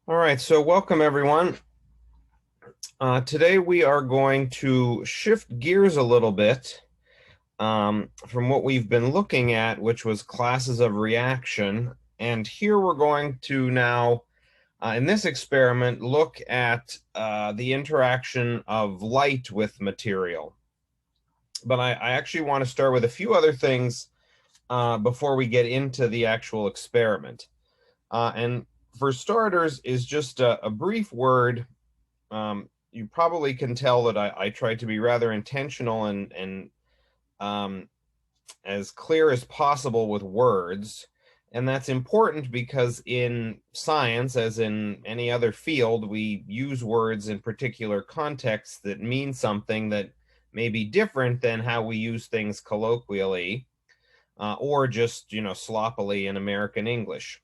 All right, so welcome everyone. Today we are going to shift gears a little bit from what we've been looking at, which was classes of reaction. And here we're going to now, in this experiment, look at the interaction of light with material. But I actually want to start with a few other things before we get into the actual experiment. And for starters, is just a brief word. You probably can tell that I tried to be rather intentional and um, as clear as possible with words. And that's important because in science, as in any other field, we use words in particular contexts that mean something that may be different than how we use things colloquially or just, sloppily in American English.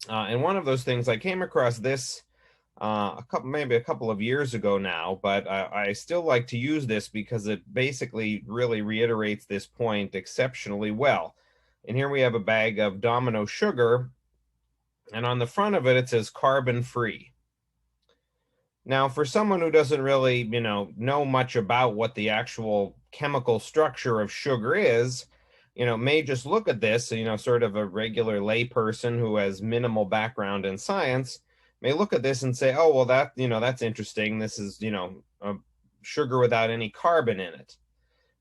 And one of those things, I came across this maybe a couple of years ago now, but I still like to use this because it basically really reiterates this point exceptionally well. And here we have a bag of Domino sugar, and on the front of it, it says carbon free. Now, for someone who doesn't really, know much about what the actual chemical structure of sugar is, may just look at this, sort of a regular layperson who has minimal background in science may look at this and say, oh, well, that's interesting. This is, a sugar without any carbon in it.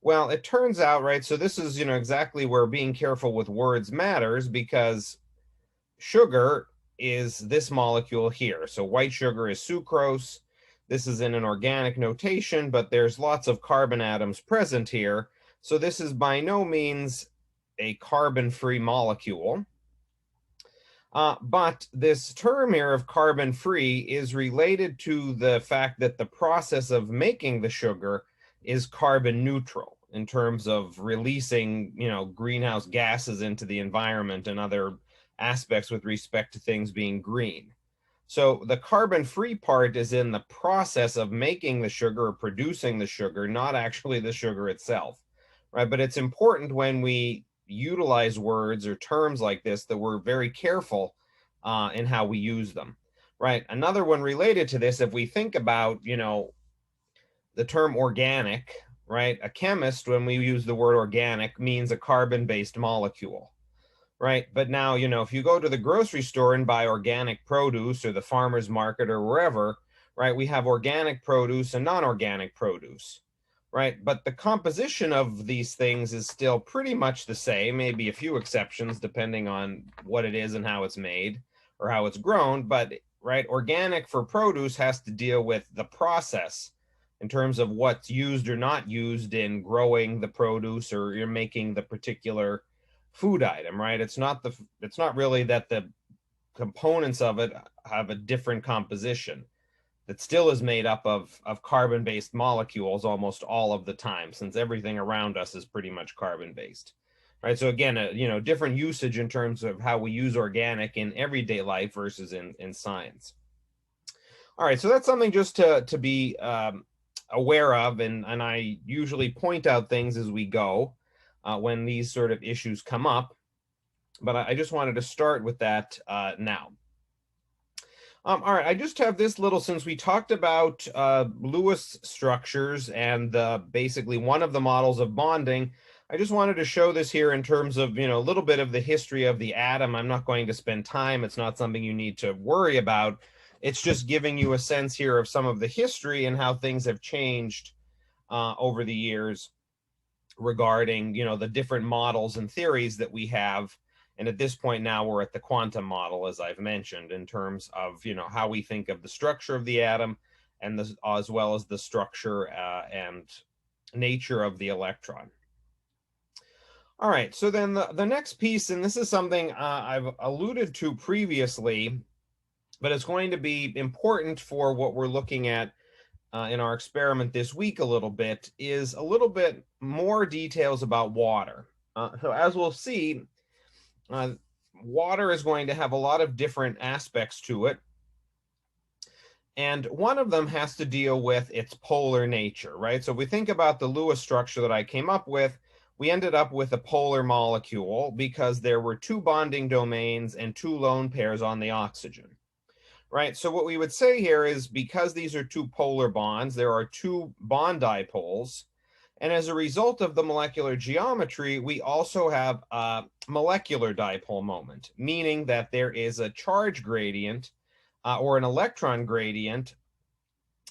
Well, it turns out, right, so this is, exactly where being careful with words matters because sugar is this molecule here. So white sugar is sucrose. This is in an organic notation, but there's lots of carbon atoms present here. So this is by no means a carbon-free molecule. But this term here of carbon-free is related to the fact that the process of making the sugar is carbon neutral in terms of releasing, greenhouse gases into the environment and other aspects with respect to things being green. So the carbon-free part is in the process of making the sugar or producing the sugar, not actually the sugar itself, right? But it's important when we utilize words or terms like this that we're very careful in how we use them, right? Another one related to this, if we think about, the term organic, right? A chemist, when we use the word organic, means a carbon-based molecule, right? But now, if you go to the grocery store and buy organic produce or the farmer's market or wherever, right, we have organic produce and non-organic produce, right? But the composition of these things is still pretty much the same, maybe a few exceptions depending on what it is and how it's made or how it's grown. But, right, organic for produce has to deal with the process in terms of what's used or not used in growing the produce or you're making the particular food item, right? It's not really that the components of it have a different composition. That still is made up of carbon-based molecules almost all of the time, since everything around us is pretty much carbon-based, right? So again, different usage in terms of how we use organic in everyday life versus in science. All right, so that's something just to be aware of, and I usually point out things as we go when these sort of issues come up, but I just wanted to start with that now. All right, I just have this little, since we talked about Lewis structures and basically one of the models of bonding, I just wanted to show this here in terms of, a little bit of the history of the atom. I'm not going to spend time. It's not something you need to worry about. It's just giving you a sense here of some of the history and how things have changed over the years regarding, the different models and theories that we have. And at this point now we're at the quantum model, as I've mentioned, in terms of, how we think of the structure of the atom and as well as the structure and nature of the electron. All right, so then the next piece, and this is something I've alluded to previously, but it's going to be important for what we're looking at in our experiment this week a little bit, is a little bit more details about water. So as we'll see, water is going to have a lot of different aspects to it. And one of them has to deal with its polar nature, right? So if we think about the Lewis structure that I came up with, we ended up with a polar molecule because there were two bonding domains and two lone pairs on the oxygen, right? So what we would say here is because these are two polar bonds, there are two bond dipoles. And as a result of the molecular geometry, we also have a molecular dipole moment, meaning that there is a charge gradient or an electron gradient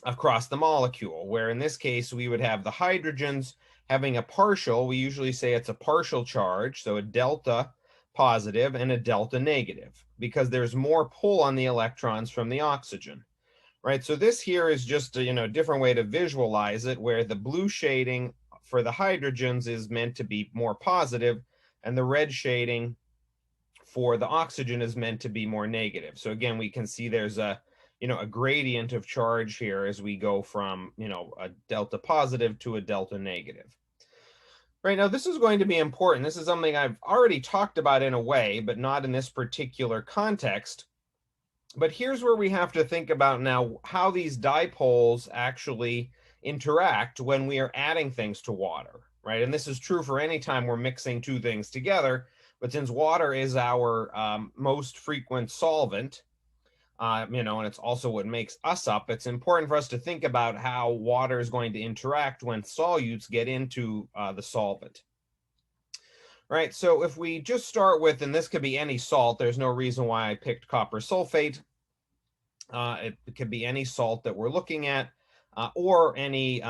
across the molecule, where in this case we would have the hydrogens having a partial, we usually say it's a partial charge, so a delta positive and a delta negative, because there's more pull on the electrons from the oxygen, right? So this here is just a different way to visualize it, where the blue shading for the hydrogens is meant to be more positive, and the red shading for the oxygen is meant to be more negative. So again, we can see there's a gradient of charge here as we go from, a delta positive to a delta negative. Right now, this is going to be important. This is something I've already talked about in a way, but not in this particular context. But here's where we have to think about now how these dipoles actually interact when we are adding things to water, right? And this is true for any time we're mixing two things together. But since water is our most frequent solvent, and it's also what makes us up, it's important for us to think about how water is going to interact when solutes get into the solvent. Right, so if we just start with, and this could be any salt, there's no reason why I picked copper sulfate. It could be any salt that we're looking at, or any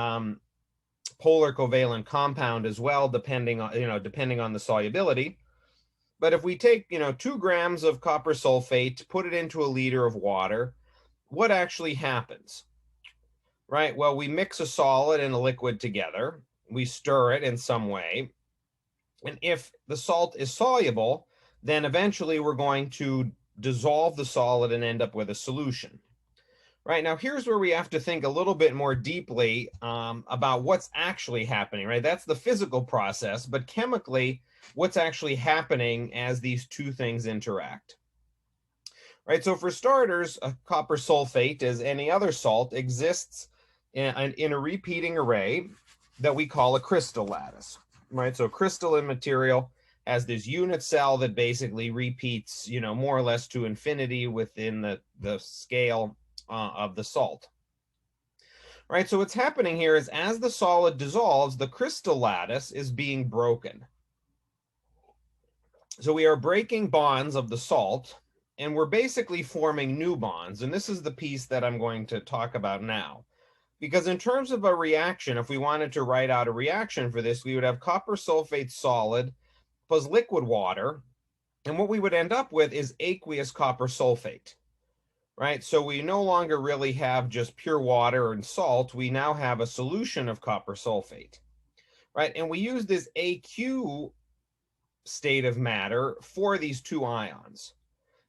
polar covalent compound as well, depending on the solubility. But if we take 2 grams of copper sulfate, put it into a liter of water, what actually happens? Right, well, we mix a solid and a liquid together, we stir it in some way, and if the salt is soluble, then eventually we're going to dissolve the solid and end up with a solution. Right, now here's where we have to think a little bit more deeply about what's actually happening, right? That's the physical process, but chemically, what's actually happening as these two things interact. Right, so for starters, a copper sulfate, as any other salt, exists in a repeating array that we call a crystal lattice. Right, so crystalline material has this unit cell that basically repeats, more or less to infinity within the scale of the salt. Right, so what's happening here is as the solid dissolves, the crystal lattice is being broken. So we are breaking bonds of the salt, and we're basically forming new bonds. And this is the piece that I'm going to talk about now. Because in terms of a reaction, if we wanted to write out a reaction for this, we would have copper sulfate solid plus liquid water. And what we would end up with is aqueous copper sulfate. Right, so we no longer really have just pure water and salt. We now have a solution of copper sulfate. Right, and we use this AQ state of matter for these two ions.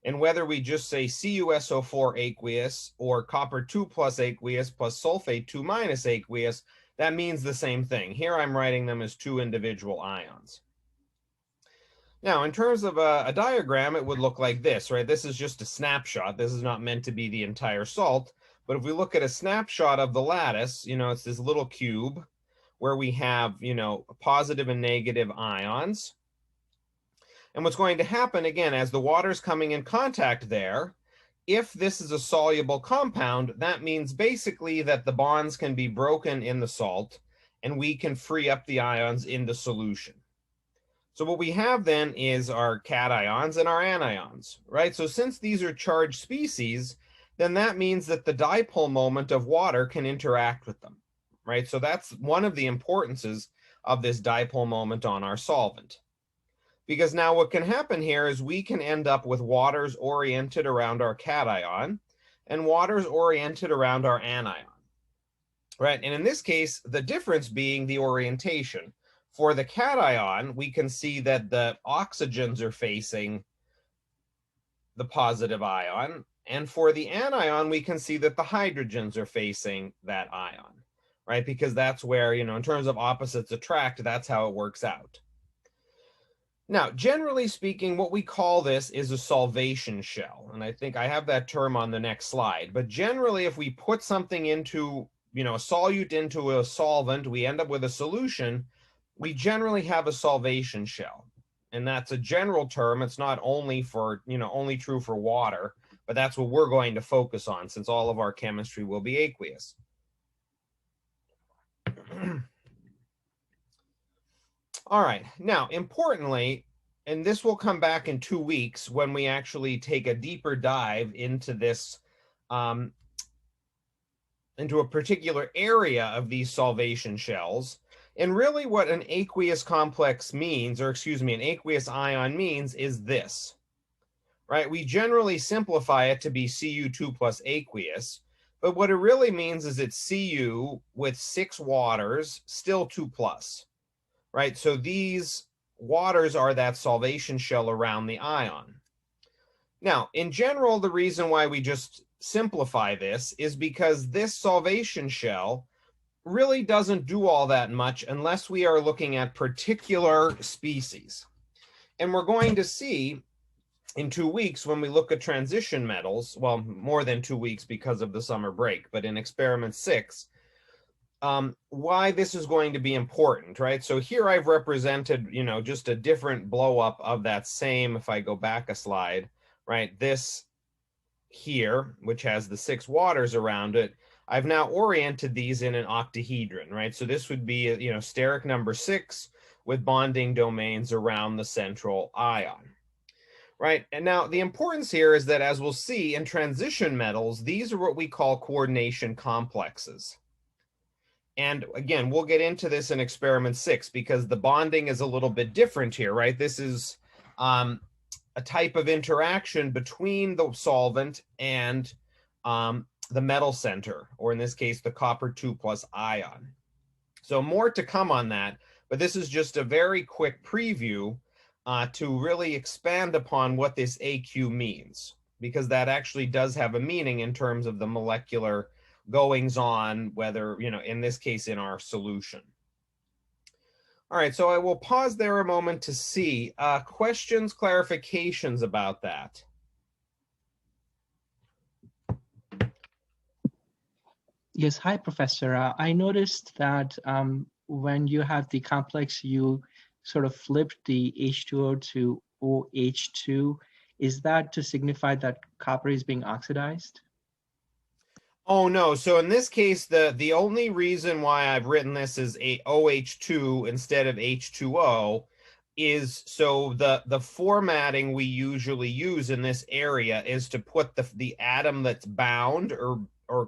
And whether we just say CuSO4 aqueous or copper 2 plus aqueous plus sulfate 2 minus aqueous, that means the same thing. Here I'm writing them as two individual ions. Now, in terms of a diagram, it would look like this, right? This is just a snapshot. This is not meant to be the entire salt. But if we look at a snapshot of the lattice, it's this little cube where we have, positive and negative ions. And what's going to happen, again, as the water's coming in contact there, if this is a soluble compound, that means basically that the bonds can be broken in the salt, and we can free up the ions in the solution. So what we have then is our cations and our anions, right? So since these are charged species, then that means that the dipole moment of water can interact with them, right? So that's one of the importances of this dipole moment on our solvent. Because now what can happen here is we can end up with waters oriented around our cation and waters oriented around our anion, right? And in this case, the difference being the orientation. For the cation, we can see that the oxygens are facing the positive ion. And for the anion, we can see that the hydrogens are facing that ion, right? Because that's where, in terms of opposites attract, that's how it works out. Now, generally speaking, what we call this is a solvation shell. And I think I have that term on the next slide. But generally, if we put something into, a solute into a solvent, we end up with a solution. We generally have a solvation shell. And that's a general term. It's not only for, only true for water, but that's what we're going to focus on since all of our chemistry will be aqueous. All right, now importantly, and this will come back in 2 weeks when we actually take a deeper dive into this, into a particular area of these solvation shells. And really what an aqueous complex means, or excuse me, an aqueous ion means is this, right? We generally simplify it to be Cu2 plus aqueous, but what it really means is it's Cu with 6 waters, still 2 plus, right? So these waters are that solvation shell around the ion. Now, in general, the reason why we just simplify this is because this solvation shell really doesn't do all that much unless we are looking at particular species. And we're going to see in 2 weeks when we look at transition metals, well, more than 2 weeks because of the summer break, but in experiment 6, why this is going to be important, right? So here I've represented, you know, just a different blow up of that same, if I go back a slide, right? This here, which has the 6 waters around it, I've now oriented these in an octahedron, right? So this would be, you know, steric number 6 with bonding domains around the central ion, right? And now the importance here is that, as we'll see in transition metals, these are what we call coordination complexes. And again, we'll get into this in experiment 6 because the bonding is a little bit different here, right? This is a type of interaction between the solvent and the metal center, or in this case, the copper 2 plus ion. So more to come on that, but this is just a very quick preview to really expand upon what this AQ means, because that actually does have a meaning in terms of the molecular goings on, whether, you know, in this case, in our solution. All right, so I will pause there a moment to see questions, clarifications about that. Yes, hi, Professor. I noticed that when you have the complex, you sort of flipped the H2O to OH2. Is that to signify that copper is being oxidized? Oh, no. So in this case, the only reason why I've written this as a OH2 instead of H2O is so the formatting we usually use in this area is to put the atom that's bound or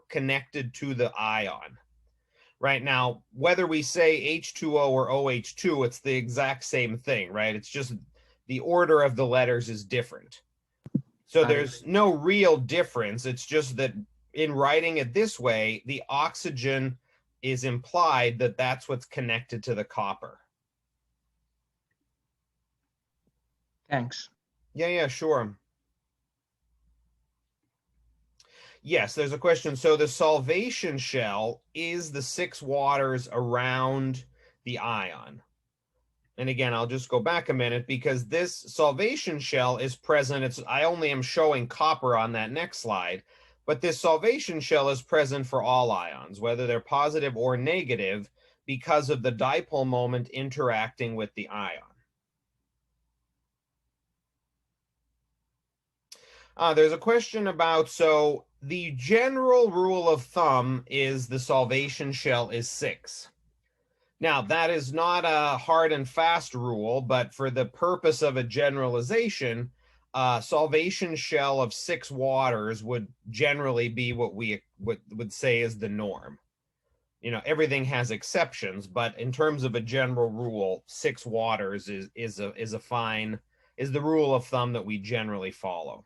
connected to the ion. Right now, whether we say H2O or OH2, it's the exact same thing, right? It's just the order of the letters is different. So there's no real difference. It's just that in writing it this way, the oxygen is implied that that's what's connected to the copper. Thanks. Yeah, sure. Yes, there's a question. So the solvation shell is the 6 waters around the ion. And again, I'll just go back a minute because this solvation shell is present. I only am showing copper on that next slide, but this solvation shell is present for all ions, whether they're positive or negative, because of the dipole moment interacting with the ion. There's a question about, so the general rule of thumb is the solvation shell is 6. Now, that is not a hard and fast rule, but for the purpose of a generalization, solvation shell of 6 waters would generally be what we would say is the norm. You know, everything has exceptions, but in terms of a general rule, 6 waters is the rule of thumb that we generally follow.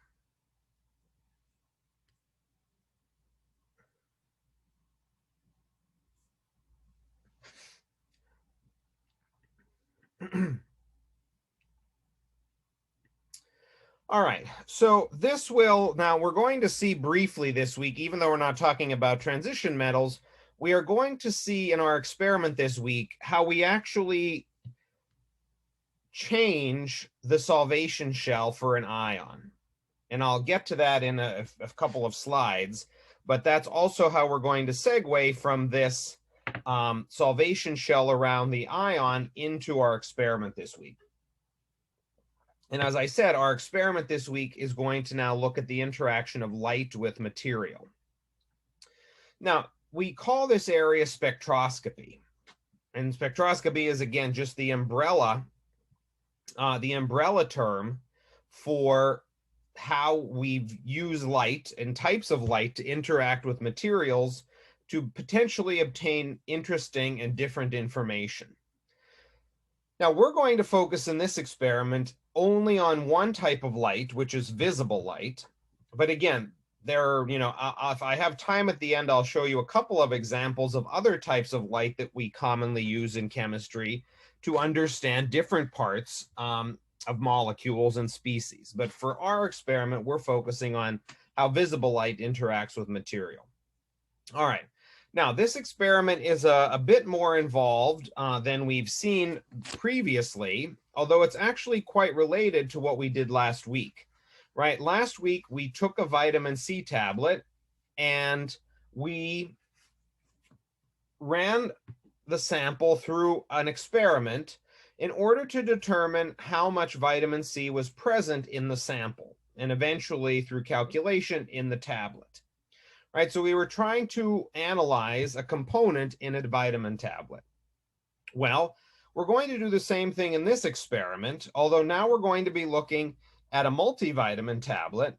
All right, so this now we're going to see briefly this week, even though we're not talking about transition metals, we are going to see in our experiment this week how we actually change the solvation shell for an ion. And I'll get to that in a couple of slides, but that's also how we're going to segue from this solvation shell around the ion into our experiment this week. And as I said, our experiment this week is going to now look at the interaction of light with material. Now, we call this area spectroscopy. And spectroscopy is, again, just the umbrella term for how we use light and types of light to interact with materials to potentially obtain interesting and different information. Now, we're going to focus in this experiment only on one type of light, which is visible light. But again, if I have time at the end, I'll show you a couple of examples of other types of light that we commonly use in chemistry to understand different parts of molecules and species. But for our experiment, we're focusing on how visible light interacts with material. All right. Now, this experiment is a bit more involved than we've seen previously, although it's actually quite related to what we did last week, right? Last week, we took a vitamin C tablet and we ran the sample through an experiment in order to determine how much vitamin C was present in the sample, and eventually through calculation in the tablet. Right, so we were trying to analyze a component in a vitamin tablet. Well, we're going to do the same thing in this experiment, although now we're going to be looking at a multivitamin tablet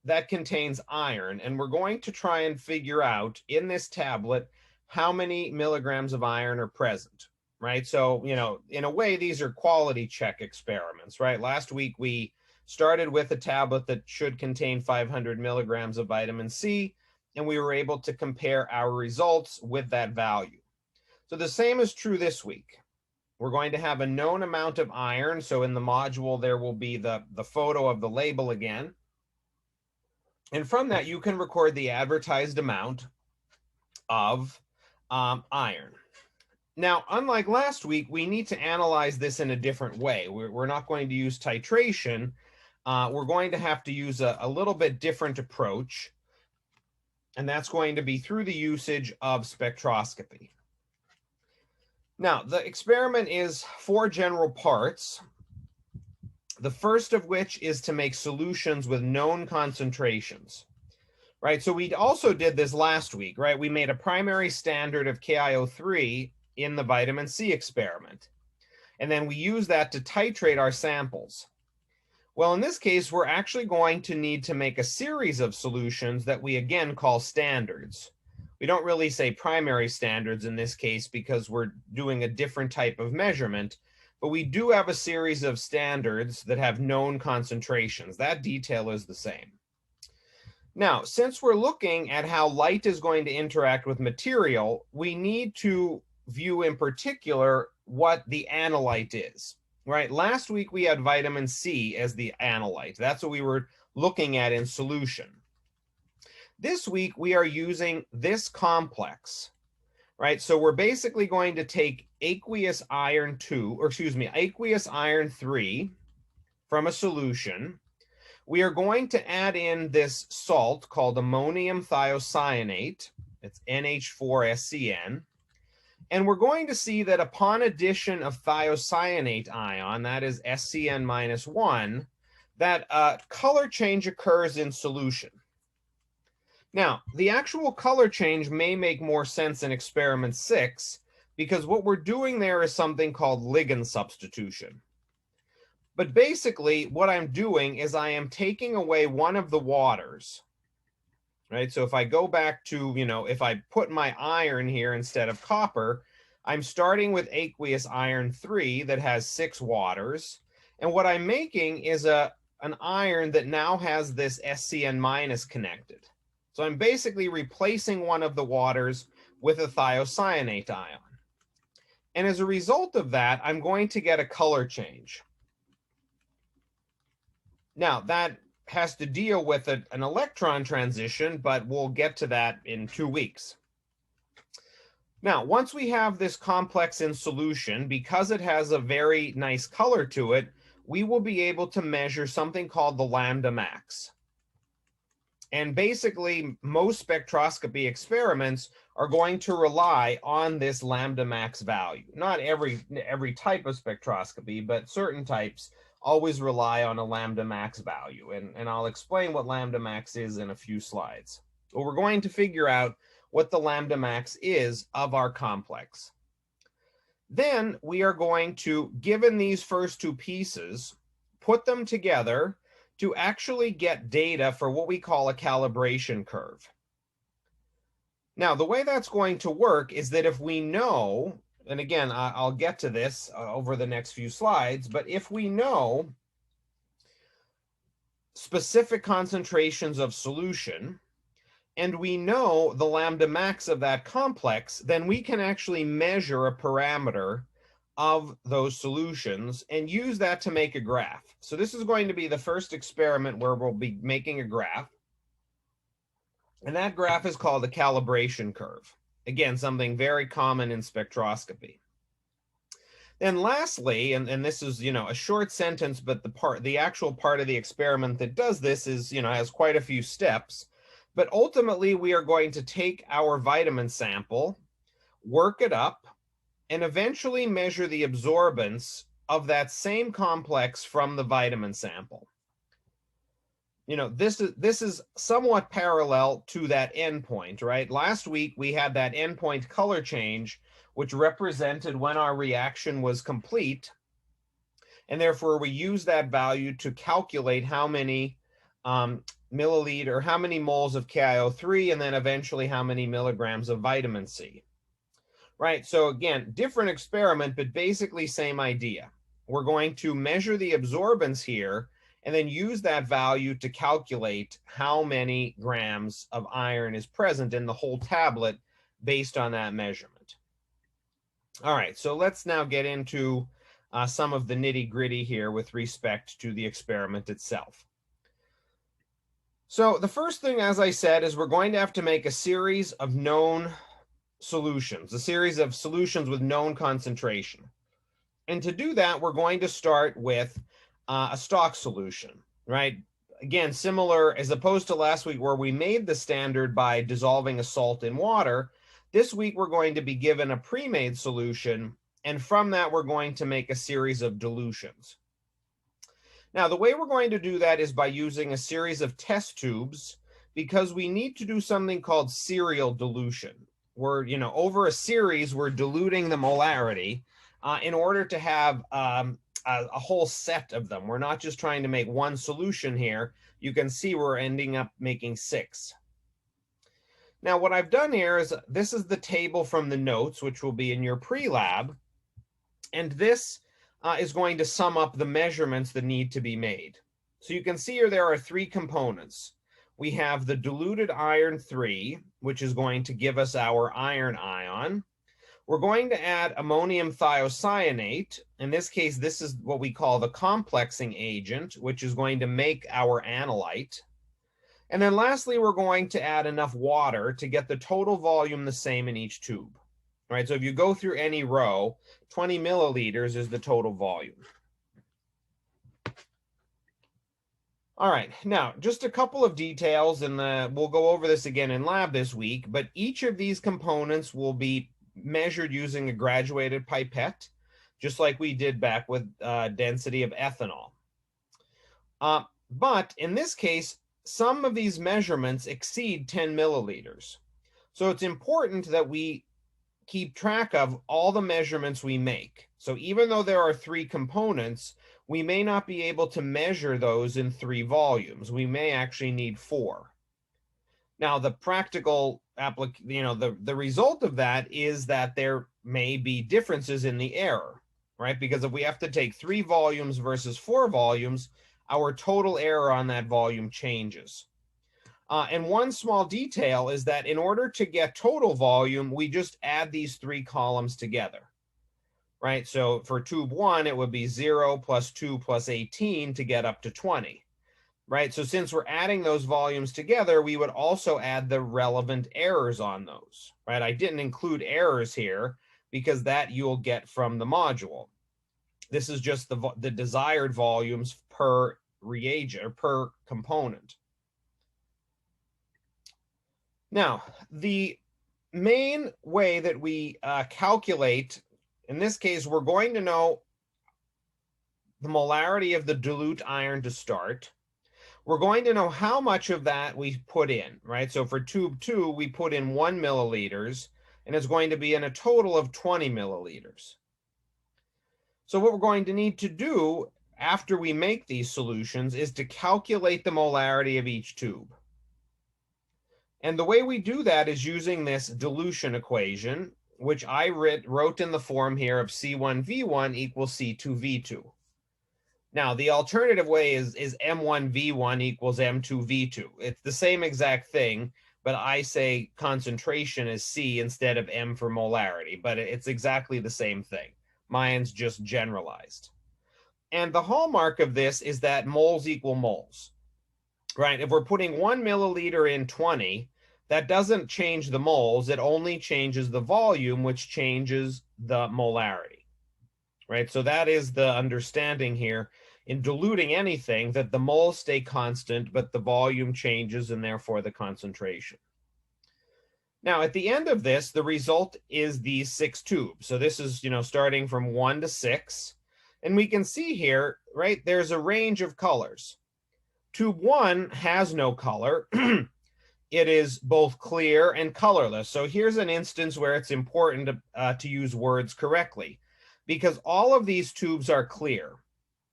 that contains iron, and we're going to try and figure out in this tablet how many milligrams of iron are present, right? So, in a way, these are quality check experiments, right? Last week, we started with a tablet that should contain 500 milligrams of vitamin C, and we were able to compare our results with that value. So the same is true this week. We're going to have a known amount of iron. So in the module, there will be the photo of the label again. And from that, you can record the advertised amount of iron. Now, unlike last week, we need to analyze this in a different way. We're not going to use titration. We're going to have to use a little bit different approach, and that's going to be through the usage of spectroscopy. Now, the experiment is 4 general parts, the first of which is to make solutions with known concentrations, right? So we also did this last week, right? We made a primary standard of KiO3 in the vitamin C experiment, and then we use that to titrate our samples. Well, in this case, we're actually going to need to make a series of solutions that we again call standards. We don't really say primary standards in this case because we're doing a different type of measurement, but we do have a series of standards that have known concentrations. That detail is the same. Now, since we're looking at how light is going to interact with material, we need to view in particular what the analyte is. Right, last week we had vitamin C as the analyte. That's what we were looking at in solution. This week we are using this complex, right? So we're basically going to take aqueous iron 3 from a solution. We are going to add in this salt called ammonium thiocyanate. It's NH4SCN. And we're going to see that upon addition of thiocyanate ion, that is SCN-1, that color change occurs in solution. Now, the actual color change may make more sense in experiment 6, because what we're doing there is something called ligand substitution. But basically, what I'm doing is I am taking away one of the waters. Right, so if I go back to, if I put my iron here instead of copper, I'm starting with aqueous iron 3 that has 6 waters. And what I'm making is an iron that now has this SCN- connected. So I'm basically replacing one of the waters with a thiocyanate ion. And as a result of that, I'm going to get a color change. Now, that has to deal with an electron transition, but we'll get to that in 2 weeks. Now, once we have this complex in solution, because it has a very nice color to it, we will be able to measure something called the lambda max. And basically, most spectroscopy experiments are going to rely on this lambda max value. Not every type of spectroscopy, but certain types always rely on a lambda max value. And I'll explain what lambda max is in a few slides. But we're going to figure out what the lambda max is of our complex. Then we are going to, given these first two pieces, put them together to actually get data for what we call a calibration curve. Now, the way that's going to work is that if we know, and again, I'll get to this over the next few slides, but if we know specific concentrations of solution, and we know the lambda max of that complex, then we can actually measure a parameter of those solutions and use that to make a graph. So this is going to be the first experiment where we'll be making a graph. And that graph is called a calibration curve. Again, something very common in spectroscopy. Then lastly, and this is, a short sentence, but the actual part of the experiment that does this is, has quite a few steps. But ultimately, we are going to take our vitamin sample, work it up, and eventually measure the absorbance of that same complex from the vitamin sample. This is somewhat parallel to that endpoint, right? Last week, we had that endpoint color change, which represented when our reaction was complete. And therefore, we use that value to calculate how many milliliter, how many moles of KiO3, and then eventually how many milligrams of vitamin C. Right, so again, different experiment, but basically same idea. We're going to measure the absorbance here and then use that value to calculate how many grams of iron is present in the whole tablet based on that measurement. All right, so let's now get into some of the nitty-gritty here with respect to the experiment itself. So the first thing, as I said, is we're going to have to make a series of known solutions, a series of solutions with known concentration. And to do that, we're going to start with a stock solution, right? Again, similar, as opposed to last week where we made the standard by dissolving a salt in water, this week we're going to be given a pre-made solution, and from that we're going to make a series of dilutions. Now, the way we're going to do that is by using a series of test tubes, because we need to do something called serial dilution. We're, over a series, we're diluting the molarity in order to have a whole set of them. We're not just trying to make one solution here. You can see we're ending up making 6. Now, what I've done here is, this is the table from the notes, which will be in your pre-lab. And this is going to sum up the measurements that need to be made. So you can see here there are 3 components. We have the diluted iron 3, which is going to give us our iron ion. We're going to add ammonium thiocyanate. In this case, this is what we call the complexing agent, which is going to make our analyte. And then lastly, we're going to add enough water to get the total volume the same in each tube. All right, so if you go through any row, 20 milliliters is the total volume. All right, now just a couple of details, and we'll go over this again in lab this week, but each of these components will be measured using a graduated pipette, just like we did back with density of ethanol. But in this case, some of these measurements exceed 10 milliliters. So it's important that we keep track of all the measurements we make. So even though there are 3 components, we may not be able to measure those in 3 volumes. We may actually need 4. Now, the practical the result of that is that there may be differences in the error, right? Because if we have to take 3 volumes versus 4 volumes, our total error on that volume changes. And one small detail is that in order to get total volume, we just add these 3 columns together, right? So for tube 1, it would be 0 plus 2 plus 18 to get up to 20. Right, so since we're adding those volumes together, we would also add the relevant errors on those, right? I didn't include errors here because that you'll get from the module. This is just the desired volumes per reagent or per component. Now, the main way that we calculate, in this case, we're going to know the molarity of the dilute iron to start. We're going to know how much of that we put in, right? So for tube 2, we put in 1 milliliters, and it's going to be in a total of 20 milliliters. So what we're going to need to do after we make these solutions is to calculate the molarity of each tube. And the way we do that is using this dilution equation, which I wrote in the form here of C1V1 equals C2V2. Now, the alternative way is M1V1 equals M2V2. It's the same exact thing, but I say concentration is C instead of M for molarity, but it's exactly the same thing. Mine's just generalized. And the hallmark of this is that moles equal moles, right? If we're putting 1 milliliter in 20, that doesn't change the moles. It only changes the volume, which changes the molarity, right? So that is the understanding here in diluting anything, that the moles stay constant, but the volume changes and therefore the concentration. Now, at the end of this, the result is these 6 tubes. So this is, starting from 1 to 6. And we can see here, right, there's a range of colors. Tube 1 has no color. It is both clear and colorless. So here's an instance where it's important to use words correctly, because all of these tubes are clear.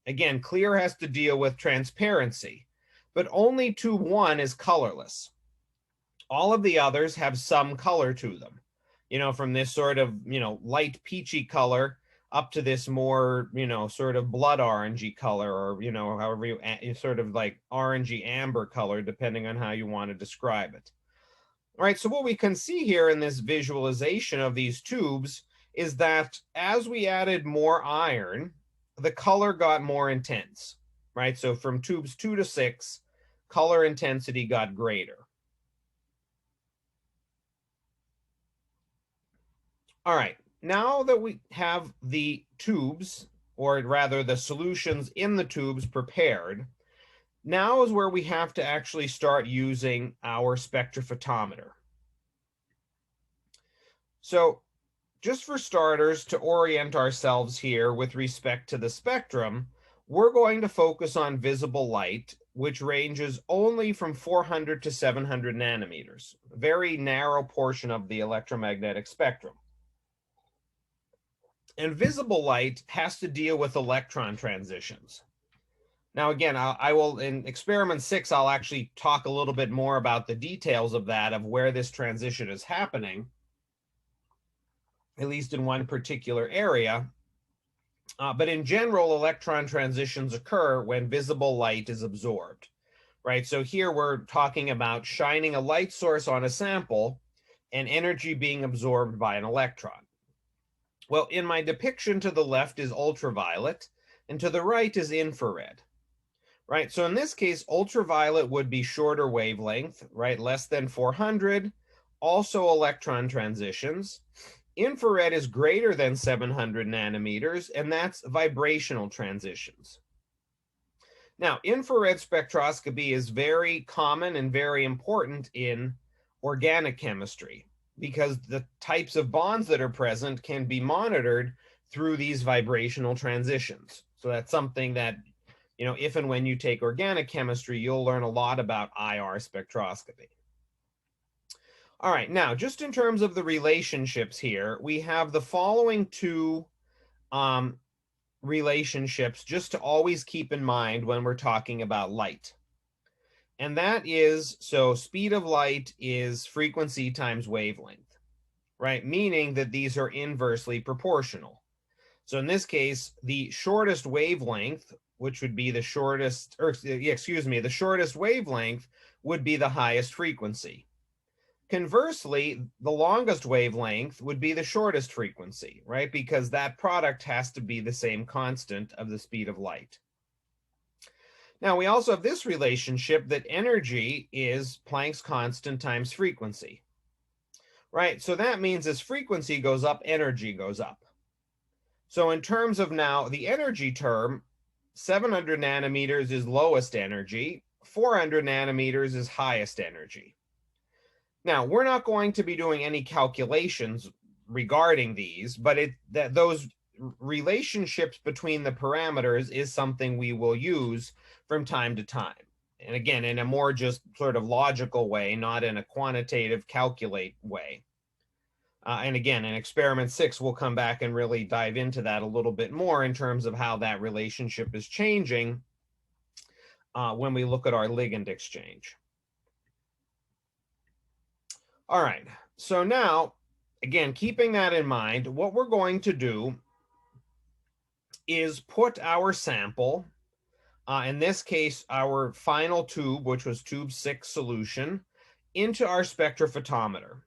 Again, clear has to deal with transparency, but only tube 1 is colorless. All of the others have some color to them, from this sort of, light peachy color up to this more, sort of blood orangey color, or, however you sort of like orangey amber color, depending on how you want to describe it. All right, so what we can see here in this visualization of these tubes is that as we added more iron, the color got more intense, right? So from tubes 2 to 6, color intensity got greater. All right, now that we have the tubes, or rather the solutions in the tubes prepared, now is where we have to actually start using our spectrophotometer. So just for starters, to orient ourselves here with respect to the spectrum, we're going to focus on visible light, which ranges only from 400 to 700 nanometers, a very narrow portion of the electromagnetic spectrum. And visible light has to deal with electron transitions. Now, again, I will, in experiment 6, I'll actually talk a little bit more about the details of that, of where this transition is happening, at least in one particular area. But in general, electron transitions occur when visible light is absorbed, right? So here we're talking about shining a light source on a sample and energy being absorbed by an electron. Well, in my depiction, to the left is ultraviolet, and to the right is infrared, right? So in this case, ultraviolet would be shorter wavelength, right? Less than 400, also electron transitions. Infrared is greater than 700 nanometers, and that's vibrational transitions. Now, infrared spectroscopy is very common and very important in organic chemistry, because the types of bonds that are present can be monitored through these vibrational transitions. So that's something that, if and when you take organic chemistry, you'll learn a lot about IR spectroscopy. All right, now, just in terms of the relationships here, we have the following two relationships just to always keep in mind when we're talking about light. And that is, so speed of light is frequency times wavelength, right? Meaning that these are inversely proportional. So in this case, the shortest wavelength, which would be the shortest, the shortest wavelength would be the highest frequency. Conversely, the longest wavelength would be the shortest frequency, right? Because that product has to be the same constant of the speed of light. Now, we also have this relationship that energy is Planck's constant times frequency, right? So that means as frequency goes up, energy goes up. So in terms of now the energy term, 700 nanometers is lowest energy, 400 nanometers is highest energy. Now, we're not going to be doing any calculations regarding these, but those relationships between the parameters is something we will use from time to time. And again, in a more just sort of logical way, not in a quantitative calculate way. And again, in experiment 6, we'll come back and really dive into that a little bit more in terms of how that relationship is changing when we look at our ligand exchange. All right, so now, again, keeping that in mind, what we're going to do is put our sample, in this case, our final tube, which was tube 6 solution, into our spectrophotometer.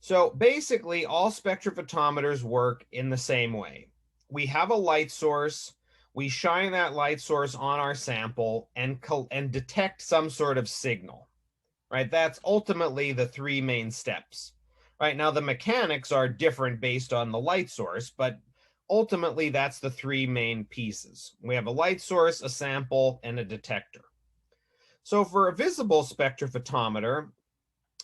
So basically, all spectrophotometers work in the same way. We have a light source, we shine that light source on our sample and detect some sort of signal, right? That's ultimately the 3 main steps. Right now, the mechanics are different based on the light source, but ultimately that's the 3 main pieces. We have a light source, a sample, and a detector. So for a visible spectrophotometer,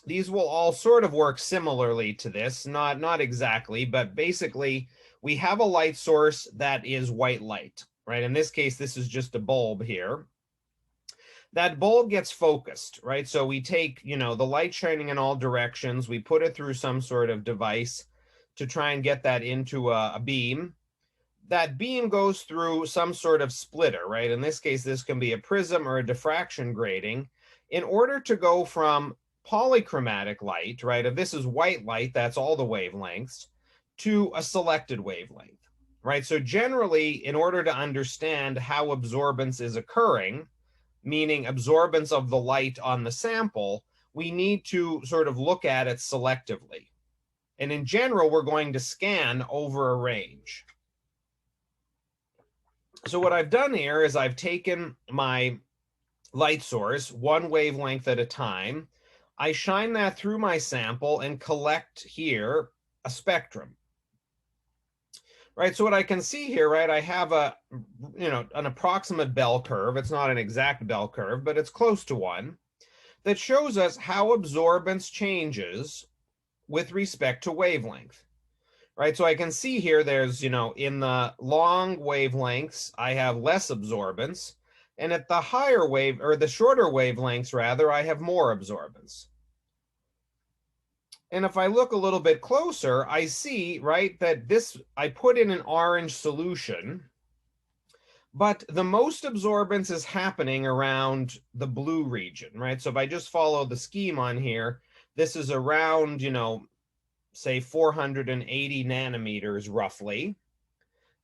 these will all sort of work similarly to this, not exactly, but basically we have a light source that is white light, right? In this case, this is just a bulb here. That bulb gets focused, right? So we take, the light shining in all directions, we put it through some sort of device to try and get that into a beam. That beam goes through some sort of splitter, right? In this case, this can be a prism or a diffraction grating in order to go from polychromatic light, right? If this is white light, that's all the wavelengths, to a selected wavelength, right? So generally, in order to understand how absorbance is occurring, meaning absorbance of the light on the sample, we need to sort of look at it selectively. And in general, we're going to scan over a range. So what I've done here is I've taken my light source, 1 wavelength at a time. I shine that through my sample and collect here a spectrum. Right, so what I can see here, right, I have an approximate bell curve. It's not an exact bell curve, but it's close to one, that shows us how absorbance changes with respect to wavelength. Right, so I can see here there's, in the long wavelengths, I have less absorbance. And at the higher wave, or the shorter wavelengths rather, I have more absorbance. And if I look a little bit closer, I see, right, that I put in an orange solution, but the most absorbance is happening around the blue region, right? So if I just follow the scheme on here, this is around, say 480 nanometers roughly.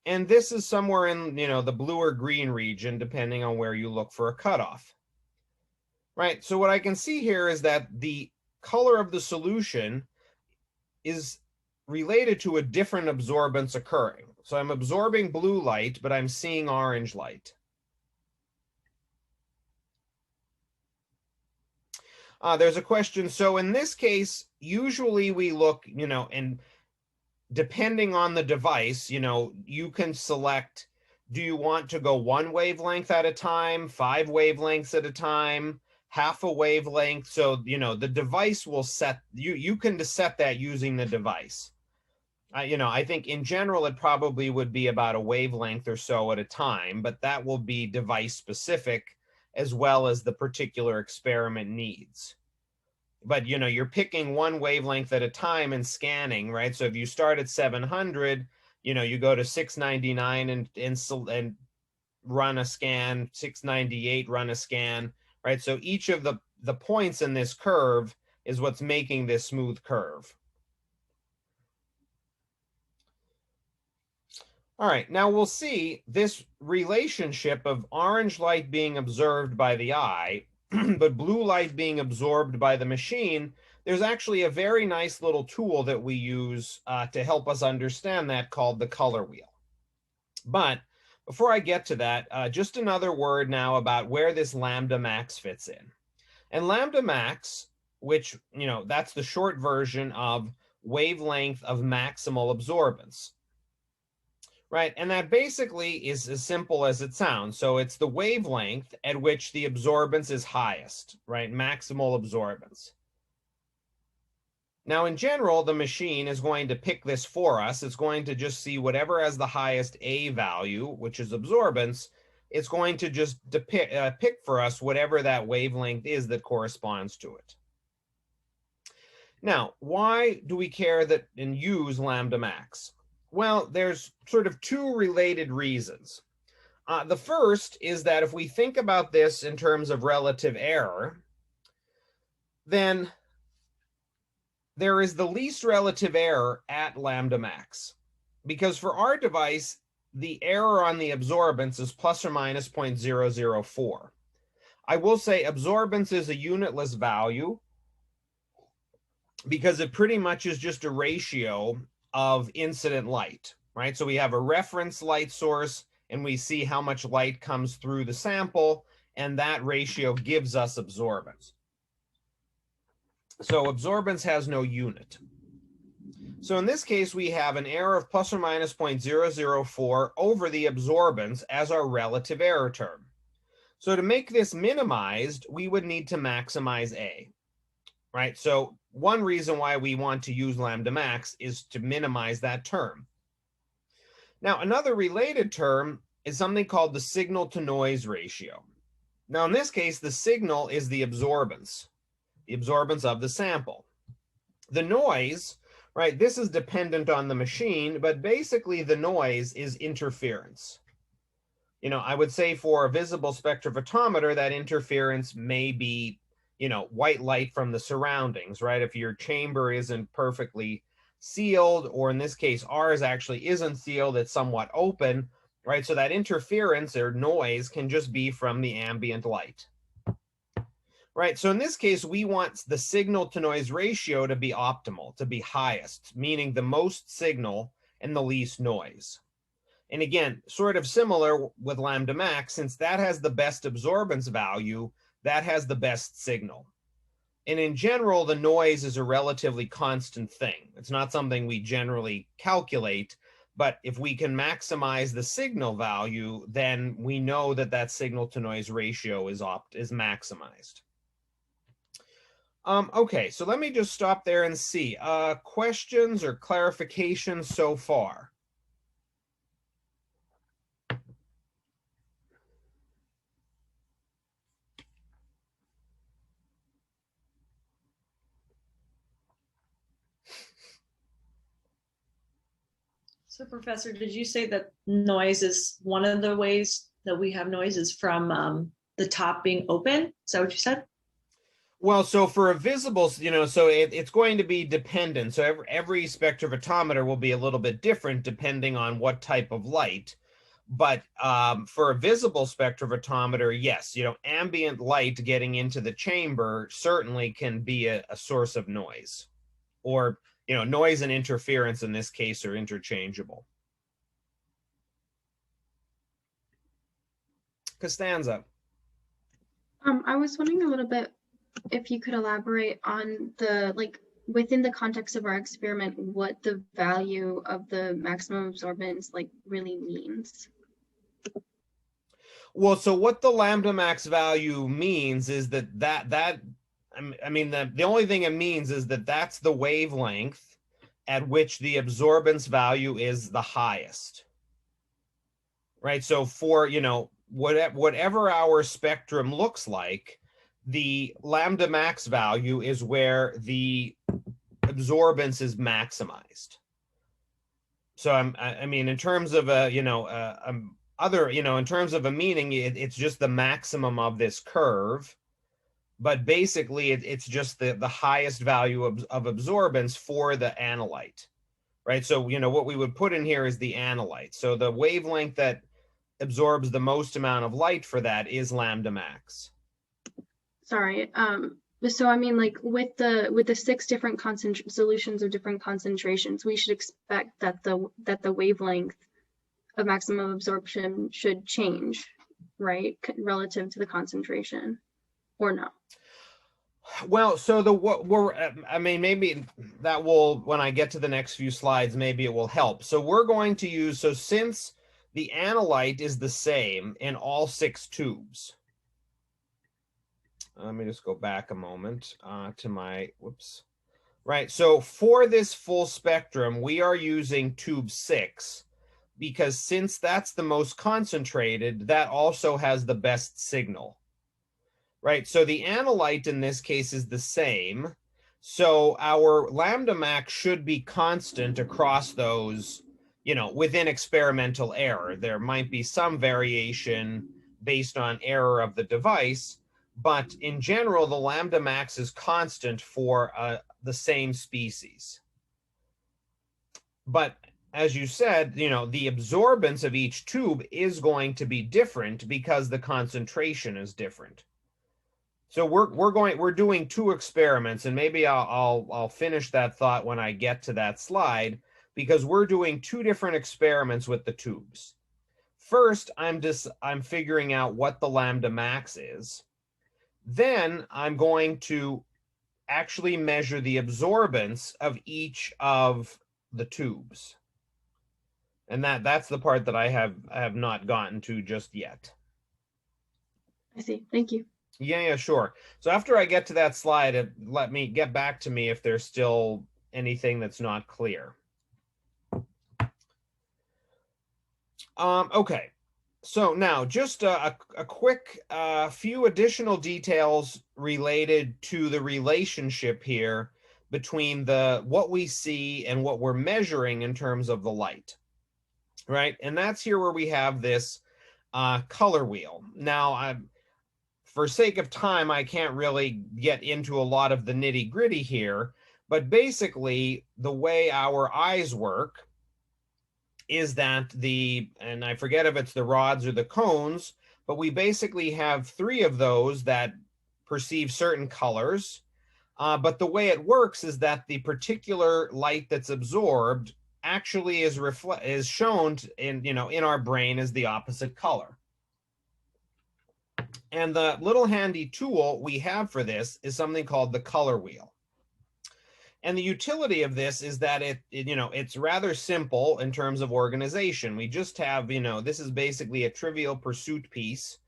And this is somewhere in, the blue or green region, depending on where you look for a cutoff. Right, so what I can see here is that the color of the solution is related to a different absorbance occurring. So I'm absorbing blue light, but I'm seeing orange light. There's a question. So in this case, usually we look, and depending on the device, you can select, do you want to go 1 wavelength at a time, 5 wavelengths at a time, half a wavelength? So, the device will set, you can set that using the device. I think in general, it probably would be about a wavelength or so at a time, but that will be device specific as well as the particular experiment needs. But, you're picking 1 wavelength at a time and scanning, right? So if you start at 700, you go to 699 and run a scan, 698, run a scan, right? So each of the points in this curve is what's making this smooth curve. All right, now we'll see this relationship of orange light being observed by the eye, but blue light being absorbed by the machine. There's actually a very nice little tool that we use to help us understand that, called the color wheel. But before I get to that, just another word now about where this lambda max fits in. And lambda max, which, that's the short version of wavelength of maximal absorbance. Right, and that basically is as simple as it sounds. So it's the wavelength at which the absorbance is highest, right? Maximal absorbance. Now, in general, the machine is going to pick this for us. It's going to just see whatever has the highest A value, which is absorbance. It's going to just pick for us whatever that wavelength is that corresponds to it. Now, why do we care that and use lambda max? Well, there's sort of two related reasons. The first is that if we think about this in terms of relative error, then there is the least relative error at lambda max. Because for our device, the error on the absorbance is plus or minus 0.004. I will say absorbance is a unitless value because it pretty much is just a ratio of incident light, right? So we have a reference light source and we see how much light comes through the sample, and that ratio gives us absorbance. So absorbance has no unit. So in this case, we have an error of plus or minus 0.004 over the absorbance as our relative error term. So to make this minimized, we would need to maximize A, right? So one reason why we want to use lambda max is to minimize that term. Now, another related term is something called the signal to noise ratio. Now, in this case, the signal is the absorbance of the sample. The noise, right, this is dependent on the machine, but basically the noise is interference. You know, I would say for a visible spectrophotometer, that interference may be, you know, white light from the surroundings, right? If your chamber isn't perfectly sealed, or in this case, ours actually isn't sealed, it's somewhat open, right? So that interference or noise can just be from the ambient light. Right, so in this case, we want the signal to noise ratio to be optimal, to be highest, meaning the most signal and the least noise. And again, sort of similar with lambda max, since that has the best absorbance value, that has the best signal. And in general, the noise is a relatively constant thing. It's not something we generally calculate, but if we can maximize the signal value, then we know that that signal to noise ratio is maximized. Okay, so let me just stop there and see. Questions or clarifications so far? So, Professor, did you say that noise is one of the ways that we have noise is from the top being open? Is that what you said? Well, so for a visible, you know, so it's going to be dependent. So every spectrophotometer will be a little bit different depending on what type of light. But for a visible spectrophotometer, yes, you know, ambient light getting into the chamber certainly can be a source of noise. Or, you know, noise and interference in this case are interchangeable. Costanza. I was wondering a little bit if you could elaborate on the, like, within the context of our experiment, what the value of the maximum absorbance like really means. Well, so what the lambda max value means is that I mean, the only thing it means is that that's the wavelength at which the absorbance value is the highest, right? So for, you know, whatever our spectrum looks like, the lambda max value is where the absorbance is maximized. So I mean, in terms of a, you know, in terms of a meaning, it's just the maximum of this curve, but basically it's just the highest value of absorbance for the analyte, right? So, you know, what we would put in here is the analyte. So the wavelength that absorbs the most amount of light for that is lambda max. Sorry. So I mean, like with the 6 different solutions of different concentrations, we should expect that the wavelength of maximum absorption should change, right, relative to the concentration, or no? Well, so I mean, maybe that will, when I get to the next few slides, maybe it will help. So we're going to use, so since the analyte is the same in all 6 tubes. Let me just go back a moment to my, whoops. right? So for this full spectrum, we are using tube 6 because since that's the most concentrated, that also has the best signal, right? So the analyte in this case is the same. So our lambda max should be constant across those, you know, within experimental error. There might be some variation based on error of the device, but in general, the lambda max is constant for the same species. But as you said, you know, the absorbance of each tube is going to be different because the concentration is different. So we're doing 2 experiments, and maybe I'll finish that thought when I get to that slide, because we're doing 2 different experiments with the tubes. First, I'm figuring out what the lambda max is. Then I'm going to actually measure the absorbance of each of the tubes. And that's the part that I have not gotten to just yet. I see. Thank you. Yeah, sure. So after I get to that slide, let me get back to me if there's still anything that's not clear. Okay. So now just a quick few additional details related to the relationship here between what we see and what we're measuring in terms of the light, right? And that's here where we have this color wheel. Now, for sake of time, I can't really get into a lot of the nitty-gritty here, but basically the way our eyes work is that and I forget if it's the rods or the cones, but we basically have 3 of those that perceive certain colors. But the way it works is that the particular light that's absorbed actually is shown in our brain as the opposite color. And the little handy tool we have for this is something called the color wheel. And the utility of this is that it's rather simple in terms of organization. We just have, this is basically a Trivial Pursuit piece,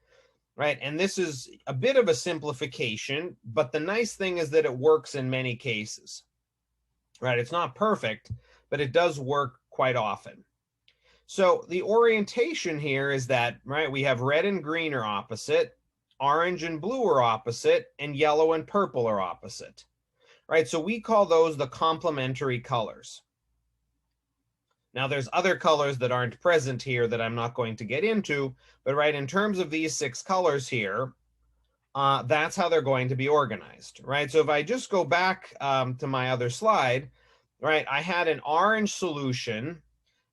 right? And this is a bit of a simplification, but the nice thing is that it works in many cases, right? It's not perfect, but it does work quite often. So the orientation here is that, right, we have red and green are opposite, orange and blue are opposite, and yellow and purple are opposite, right? So we call those the complementary colors. Now there's other colors that aren't present here that I'm not going to get into, but right, in terms of these 6 colors here, that's how they're going to be organized, right? So if I just go back to my other slide, right, I had an orange solution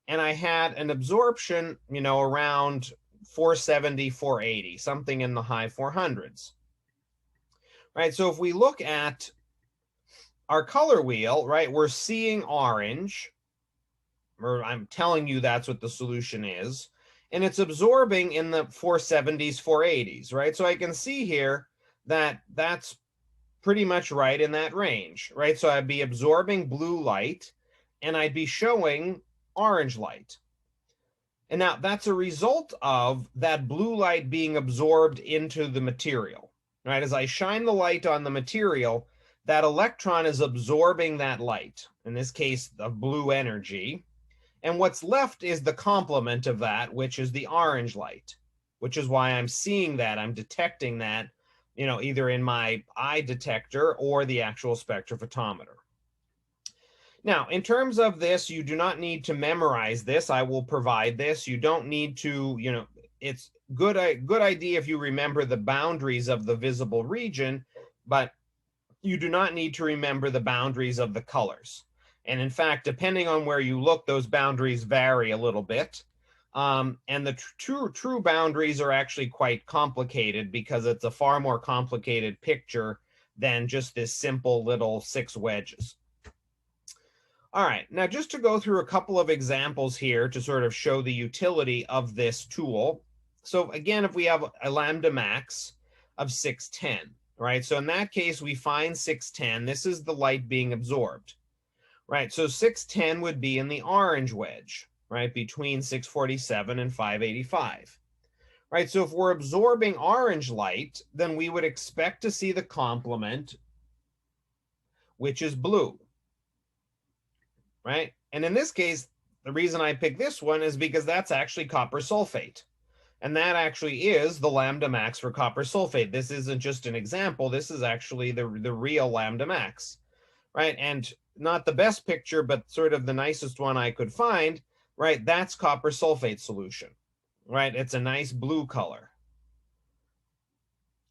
and I had an absorption, around 470, 480, something in the high 400s, right? So if we look at our color wheel, right, we're seeing orange, or I'm telling you that's what the solution is, and it's absorbing in the 470s, 480s, right? So I can see here that that's pretty much right in that range, right? So I'd be absorbing blue light and I'd be showing orange light. And now that's a result of that blue light being absorbed into the material, right? As I shine the light on the material, that electron is absorbing that light, in this case, the blue energy. And what's left is the complement of that, which is the orange light, which is why I'm seeing that. I'm detecting that, either in my eye detector or the actual spectrophotometer. Now, in terms of this, you do not need to memorize this. I will provide this. You don't need to, it's good idea if you remember the boundaries of the visible region, but you do not need to remember the boundaries of the colors. And in fact, depending on where you look, those boundaries vary a little bit. And the true boundaries are actually quite complicated because it's a far more complicated picture than just this simple little 6 wedges. All right, now just to go through a couple of examples here to sort of show the utility of this tool. So again, if we have a lambda max of 610, right? So in that case, we find 610. This is the light being absorbed, right? So 610 would be in the orange wedge, right? Between 647 and 585, right? So if we're absorbing orange light, then we would expect to see the complement, which is blue. right? And in this case, the reason I picked this one is because that's actually copper sulfate. And that actually is the lambda max for copper sulfate. This isn't just an example. This is actually the real lambda max, right? And not the best picture, but sort of the nicest one I could find, right? That's copper sulfate solution, right? It's a nice blue color.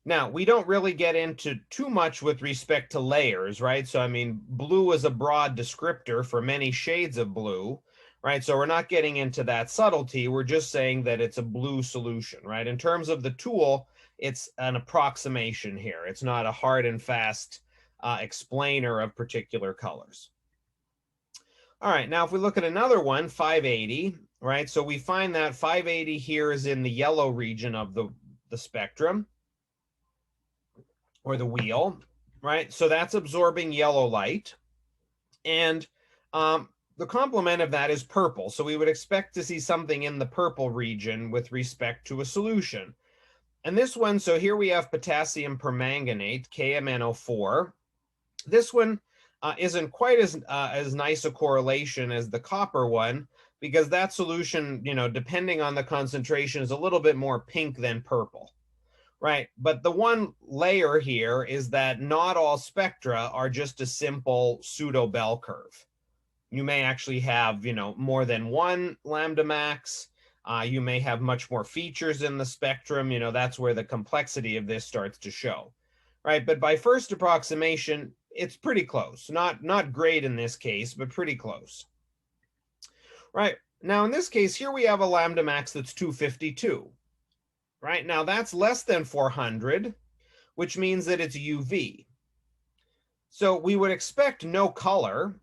Now, we don't really get into too much with respect to layers, right? So, I mean, blue is a broad descriptor for many shades of blue, right? So we're not getting into that subtlety. We're just saying that it's a blue solution, right? In terms of the tool, it's an approximation here. It's not a hard and fast explainer of particular colors. All right, now if we look at another one, 580, right? So we find that 580 here is in the yellow region of the spectrum, or the wheel, right? So that's absorbing yellow light. And the complement of that is purple. So we would expect to see something in the purple region with respect to a solution. And this one, so here we have potassium permanganate, KMnO4. This one isn't quite as nice a correlation as the copper one, because that solution, you know, depending on the concentration, is a little bit more pink than purple. Right, but the one layer here is that not all spectra are just a simple pseudo bell curve. You may actually have, you know, more than one lambda max. You may have much more features in the spectrum. You know, that's where the complexity of this starts to show, right? But by first approximation, it's pretty close. Not great in this case, but pretty close. Right, now in this case, here we have a lambda max that's 252. Right, now that's less than 400, which means that it's UV. So we would expect no color,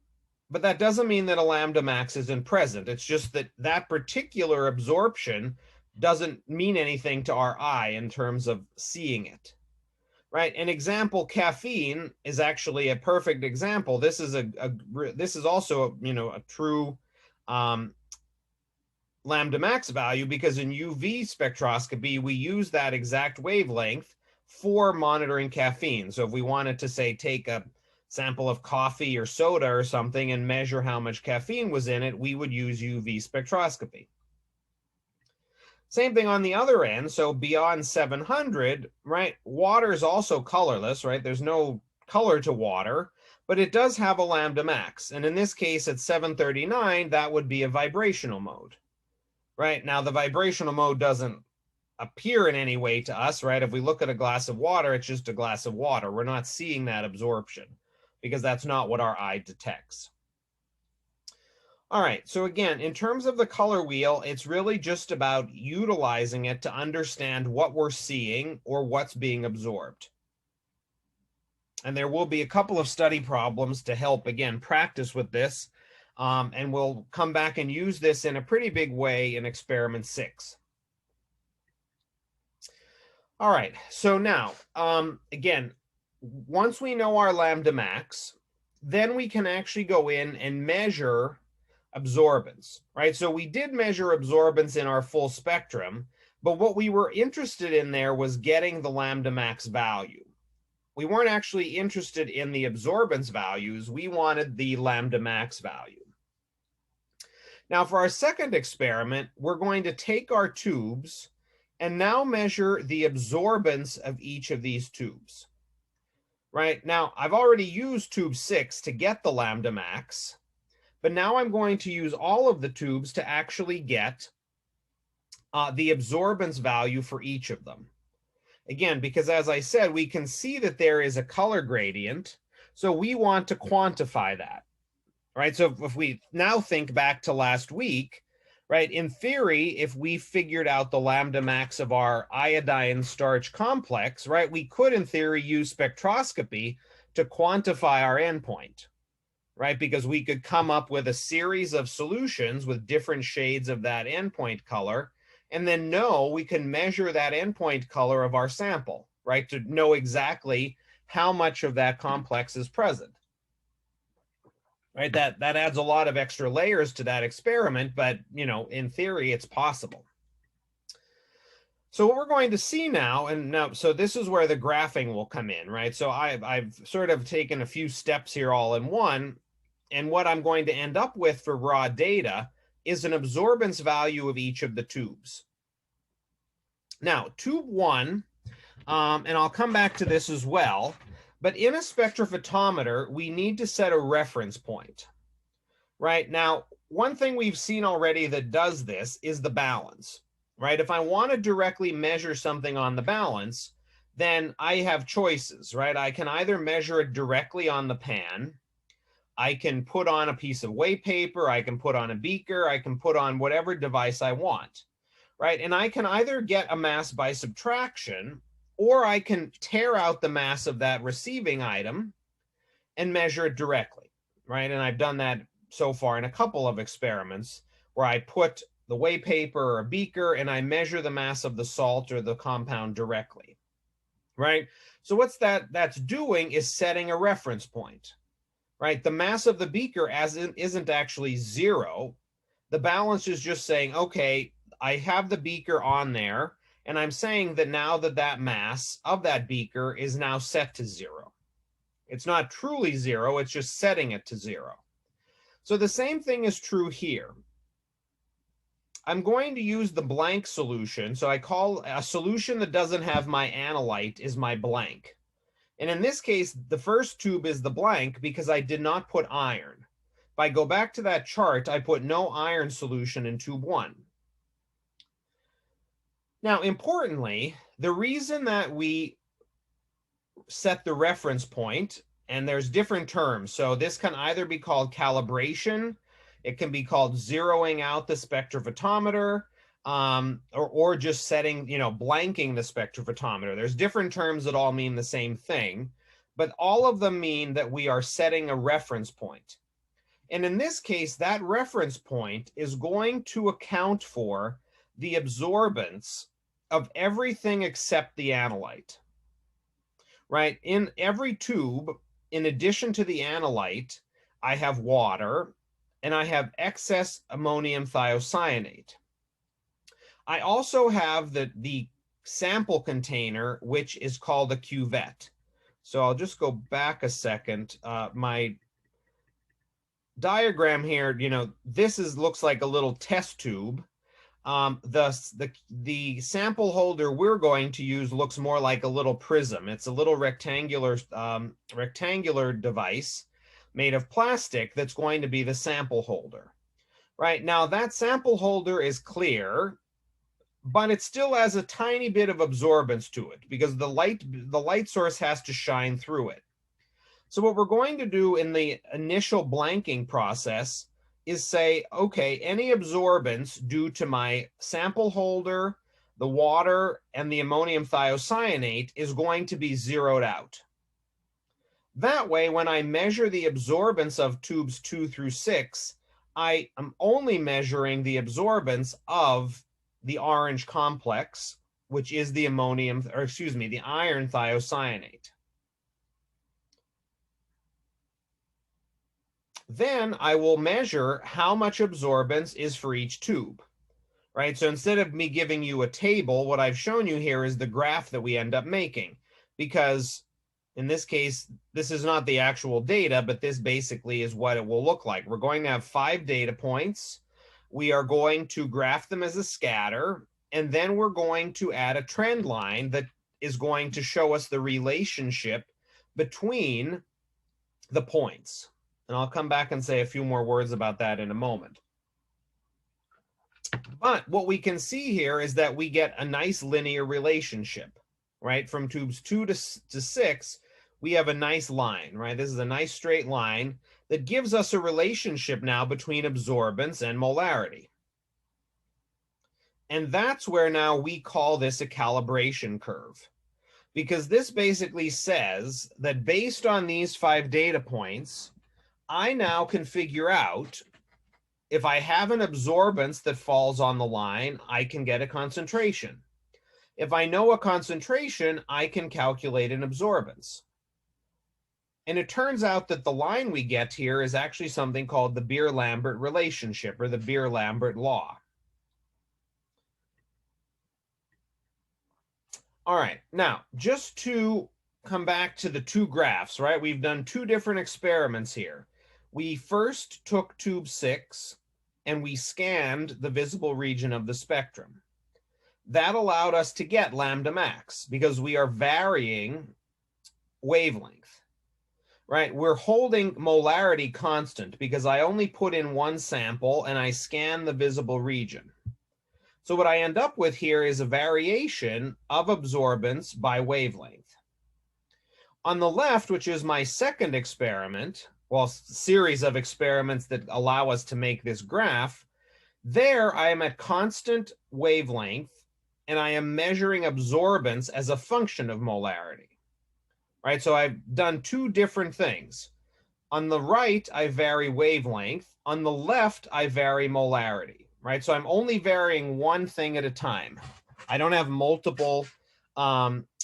but that doesn't mean that a lambda max isn't present. It's just that that particular absorption doesn't mean anything to our eye in terms of seeing it. Right, an example, caffeine, is actually a perfect example. This is this is also a true lambda max value, because in UV spectroscopy, we use that exact wavelength for monitoring caffeine. So if we wanted to, say, take a sample of coffee or soda or something and measure how much caffeine was in it, we would use UV spectroscopy. Same thing on the other end. So beyond 700, right, water is also colorless, right? There's no color to water, but it does have a lambda max. And in this case, at 739, that would be a vibrational mode. Right, now the vibrational mode doesn't appear in any way to us, right? If we look at a glass of water, it's just a glass of water. We're not seeing that absorption because that's not what our eye detects. All right, so again, in terms of the color wheel, it's really just about utilizing it to understand what we're seeing or what's being absorbed. And there will be a couple of study problems to help, again, practice with this. And we'll come back and use this in a pretty big way in experiment 6. All right, so now, again, once we know our lambda max, then we can actually go in and measure absorbance, right? So we did measure absorbance in our full spectrum, but what we were interested in there was getting the lambda max value. We weren't actually interested in the absorbance values. We wanted the lambda max value. Now, for our second experiment, we're going to take our tubes and now measure the absorbance of each of these tubes. Right now, I've already used tube 6 to get the lambda max, but now I'm going to use all of the tubes to actually get the absorbance value for each of them. Again, because as I said, we can see that there is a color gradient, so we want to quantify that. Right, so if we now think back to last week, right, in theory, if we figured out the lambda max of our iodine starch complex, right, we could in theory use spectroscopy to quantify our endpoint, right, because we could come up with a series of solutions with different shades of that endpoint color, and then we can measure that endpoint color of our sample, right, to know exactly how much of that complex is present. Right, that adds a lot of extra layers to that experiment, but in theory, it's possible. So what we're going to see now, so this is where the graphing will come in, right? So I've sort of taken a few steps here all in one. And what I'm going to end up with for raw data is an absorbance value of each of the tubes. Now, tube 1, and I'll come back to this as well, but in a spectrophotometer, we need to set a reference point, right? Now, one thing we've seen already that does this is the balance, right? If I want to directly measure something on the balance, then I have choices, right? I can either measure it directly on the pan, I can put on a piece of weigh paper, I can put on a beaker, I can put on whatever device I want, right? And I can either get a mass by subtraction, or I can tear out the mass of that receiving item and measure it directly, right? And I've done that so far in a couple of experiments where I put the weigh paper or a beaker and I measure the mass of the salt or the compound directly, right? So what's that's doing is setting a reference point, right? The mass of the beaker isn't actually 0. The balance is just saying, okay, I have the beaker on there, and I'm saying that now that mass of that beaker is now set to 0. It's not truly 0, it's just setting it to 0. So the same thing is true here. I'm going to use the blank solution. So I call a solution that doesn't have my analyte is my blank. And in this case, the first tube is the blank because I did not put iron. If I go back to that chart, I put no iron solution in tube 1. Now, importantly, the reason that we set the reference point, and there's different terms. So this can either be called calibration, it can be called zeroing out the spectrophotometer, or just setting, blanking the spectrophotometer. There's different terms that all mean the same thing, but all of them mean that we are setting a reference point. And in this case, that reference point is going to account for the absorbance of everything except the analyte, right? In every tube, in addition to the analyte, I have water and I have excess ammonium thiocyanate. I also have the sample container, which is called a cuvette. So I'll just go back a second. My diagram here, this looks like a little test tube. The sample holder we're going to use looks more like a little prism. It's a little rectangular device made of plastic that's going to be the sample holder. Right now, that sample holder is clear, but it still has a tiny bit of absorbance to it because the light source has to shine through it. So what we're going to do in the initial blanking process is say, okay, any absorbance due to my sample holder, the water, and the ammonium thiocyanate is going to be zeroed out. That way, when I measure the absorbance of tubes 2 through 6, I am only measuring the absorbance of the orange complex, which is the the iron thiocyanate. Then I will measure how much absorbance is for each tube, right? So instead of me giving you a table, what I've shown you here is the graph that we end up making, because in this case, this is not the actual data, but this basically is what it will look like. We're going to have 5 data points. We are going to graph them as a scatter, and then we're going to add a trend line that is going to show us the relationship between the points. And I'll come back and say a few more words about that in a moment. But what we can see here is that we get a nice linear relationship, right? From tubes 2 to 6, we have a nice line, right? This is a nice straight line that gives us a relationship now between absorbance and molarity. And that's where now we call this a calibration curve, because this basically says that based on these 5 data points, I now can figure out if I have an absorbance that falls on the line, I can get a concentration. If I know a concentration, I can calculate an absorbance. And it turns out that the line we get here is actually something called the Beer-Lambert relationship, or the Beer-Lambert law. All right, now just to come back to the 2 graphs, right? We've done 2 different experiments here. we first took tube 6 and we scanned the visible region of the spectrum. That allowed us to get lambda max because we are varying wavelength, right? We're holding molarity constant because I only put in one sample and I scan the visible region. So what I end up with here is a variation of absorbance by wavelength. On the left, which is my second experiment, well, series of experiments that allow us to make this graph, there I am at constant wavelength and I am measuring absorbance as a function of molarity, right? So I've done two different things. On the right, I vary wavelength. On the left, I vary molarity, right? So I'm only varying one thing at a time. I don't have multiple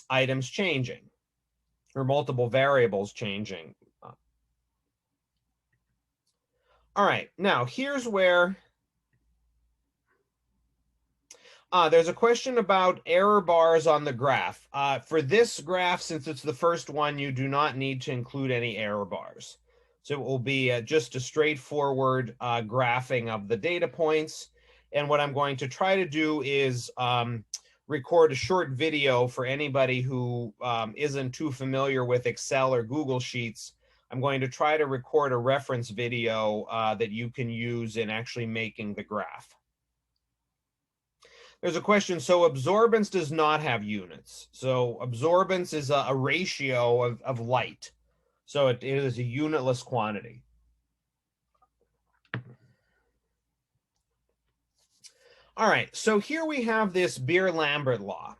items changing or multiple variables changing. All right, now here's where there's a question about error bars on the graph. For this graph, since it's the first one, you do not need to include any error bars. So it will be just a straightforward graphing of the data points. And what I'm going to try to do is record a short video for anybody who isn't too familiar with Excel or Google Sheets. I'm going to try to record a reference video that you can use in actually making the graph. There's a question, so absorbance does not have units. So absorbance is a ratio of light. So it is a unitless quantity. All right, so here we have this Beer-Lambert law.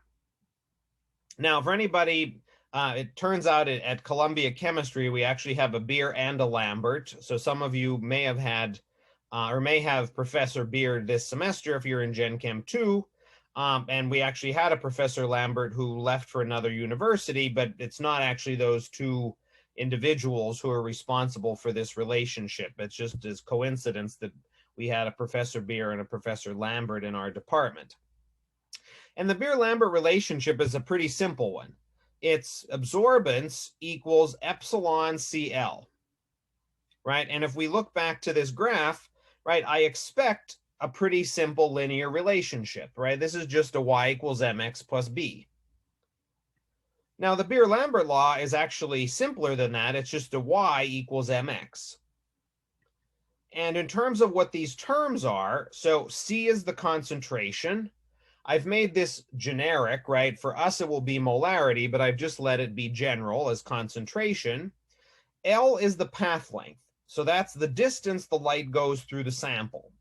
Now, for anybody, it turns out at Columbia Chemistry, we actually have a Beer and a Lambert. So some of you may have had, or may have Professor Beer this semester if you're in Gen Chem 2. And we actually had a Professor Lambert who left for another university, but it's not actually those two individuals who are responsible for this relationship. It's just as coincidence that we had a Professor Beer and a Professor Lambert in our department. And the Beer-Lambert relationship is a pretty simple one. It's absorbance equals epsilon CL, right? And if we look back to this graph, right, I expect a pretty simple linear relationship, right? This is just a y equals mx plus b. Now, the Beer-Lambert law is actually simpler than that. It's just a y equals mx. And in terms of what these terms are, so C is the concentration. I've made this generic, right? For us, it will be molarity, but I've just let it be general as concentration. L is the path length. So that's the distance the light goes through the sample.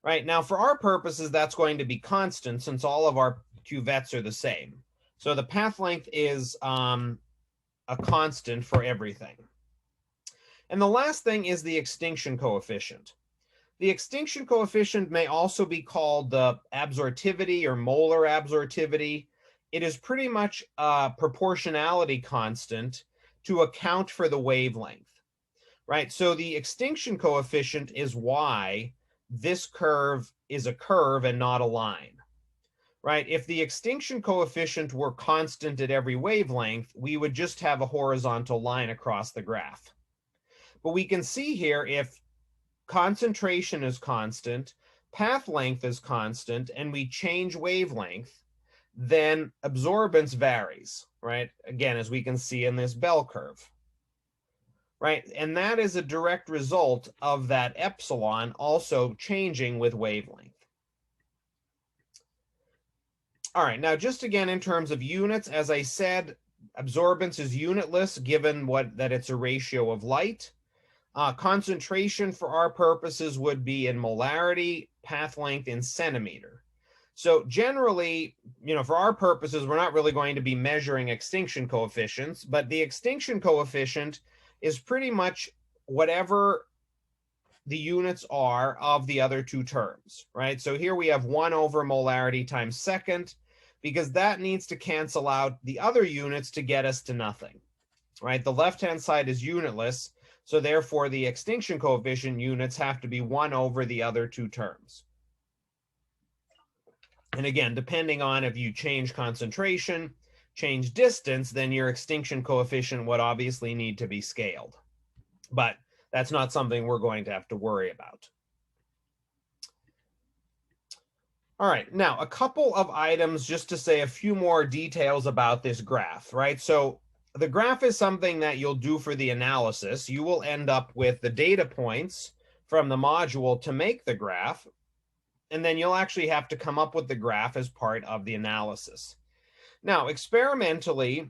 Right, now for our purposes, that's going to be constant since all of our cuvettes are the same. So the path length is a constant for everything. And the last thing is the extinction coefficient. The extinction coefficient may also be called the absorptivity or molar absorptivity. It is pretty much a proportionality constant to account for the wavelength, right? So the extinction coefficient is y. This curve is a curve and not a line, right? If the extinction coefficient were constant at every wavelength, we would just have a horizontal line across the graph. But we can see here if concentration is constant, path length is constant, and we change wavelength, then absorbance varies, right? Again, as we can see in this bell curve. Right, and that is a direct result of that epsilon also changing with wavelength. All right, now just again in terms of units, as I said, absorbance is unitless given that it's a ratio of light. Concentration for our purposes would be in molarity, path length in centimeter. So generally, for our purposes, we're not really going to be measuring extinction coefficients, but the extinction coefficient is pretty much whatever the units are of the other two terms, right? So here we have 1 over molarity times second, because that needs to cancel out the other units to get us to nothing, right? The left-hand side is unitless, so therefore the extinction coefficient units have to be 1 over the other two terms. And again, depending on if you change concentration, change distance, then your extinction coefficient would obviously need to be scaled. But that's not something we're going to have to worry about. All right, now a couple of items just to say a few more details about this graph, right? So the graph is something that you'll do for the analysis. You will end up with the data points from the module to make the graph, and then you'll actually have to come up with the graph as part of the analysis. Now, experimentally,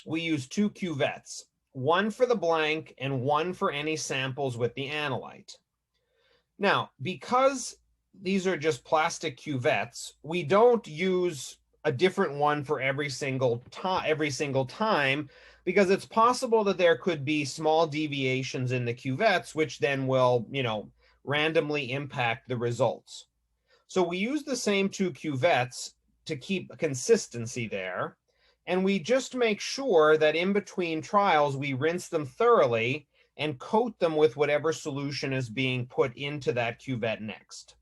we use two cuvettes, one for the blank and one for any samples with the analyte. Now, because these are just plastic cuvettes, we don't use a different one for every single time, because it's possible that there could be small deviations in the cuvettes, which then will, randomly impact the results. So we use the same two cuvettes to keep consistency there. And we just make sure that in between trials, we rinse them thoroughly and coat them with whatever solution is being put into that cuvette next.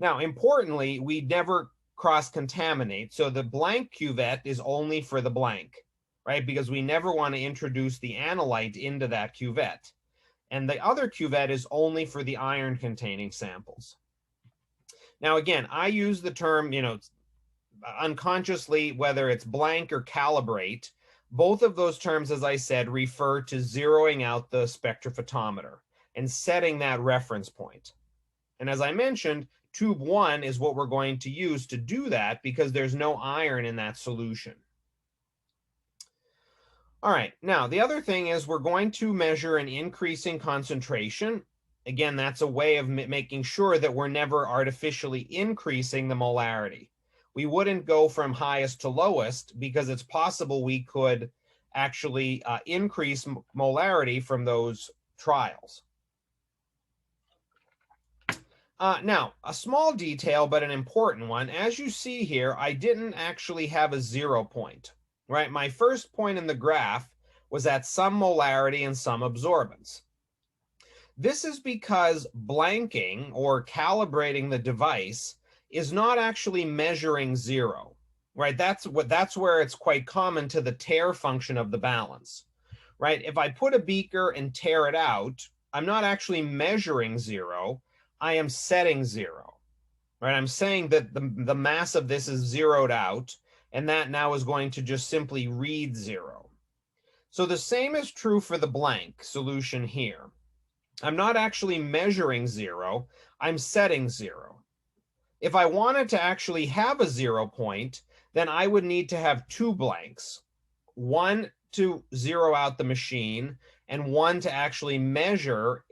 Now, importantly, we never cross-contaminate. So the blank cuvette is only for the blank, right? Because we never want to introduce the analyte into that cuvette. And the other cuvette is only for the iron-containing samples. Now, again, I use the term, unconsciously, whether it's blank or calibrate. Both of those terms, as I said, refer to zeroing out the spectrophotometer and setting that reference point. And as I mentioned, tube 1 is what we're going to use to do that because there's no iron in that solution. All right, now the other thing is we're going to measure an increasing concentration. Again, that's a way of making sure that we're never artificially increasing the molarity. We wouldn't go from highest to lowest because it's possible we could actually increase molarity from those trials. Now, a small detail, but an important one. As you see here, I didn't actually have a 0 point, right? My first point in the graph was at some molarity and some absorbance. This is because blanking or calibrating the device is not actually measuring 0, right? That's where it's quite common to the tare function of the balance, right? If I put a beaker and tear it out, I'm not actually measuring 0. I am setting 0, right? I'm saying that the mass of this is zeroed out, and that now is going to just simply read 0. So the same is true for the blank solution here. I'm not actually measuring 0, I'm setting 0. If I wanted to actually have a 0 point, then I would need to have two blanks, one to zero out the machine and one to actually measure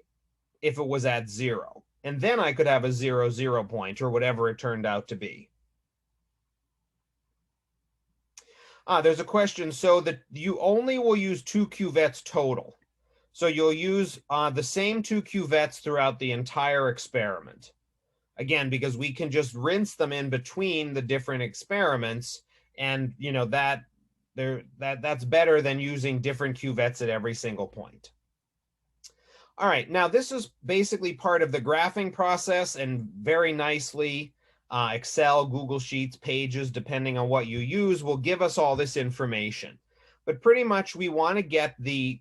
if it was at 0. And then I could have a 0 point or whatever it turned out to be. There's a question. So that you only will use two cuvettes total. So you'll use the same two cuvettes throughout the entire experiment. Again, because we can just rinse them in between the different experiments, and that's better than using different cuvettes at every single point. All right, now this is basically part of the graphing process, and very nicely Excel, Google Sheets, Pages, depending on what you use, will give us all this information. But pretty much we want to get the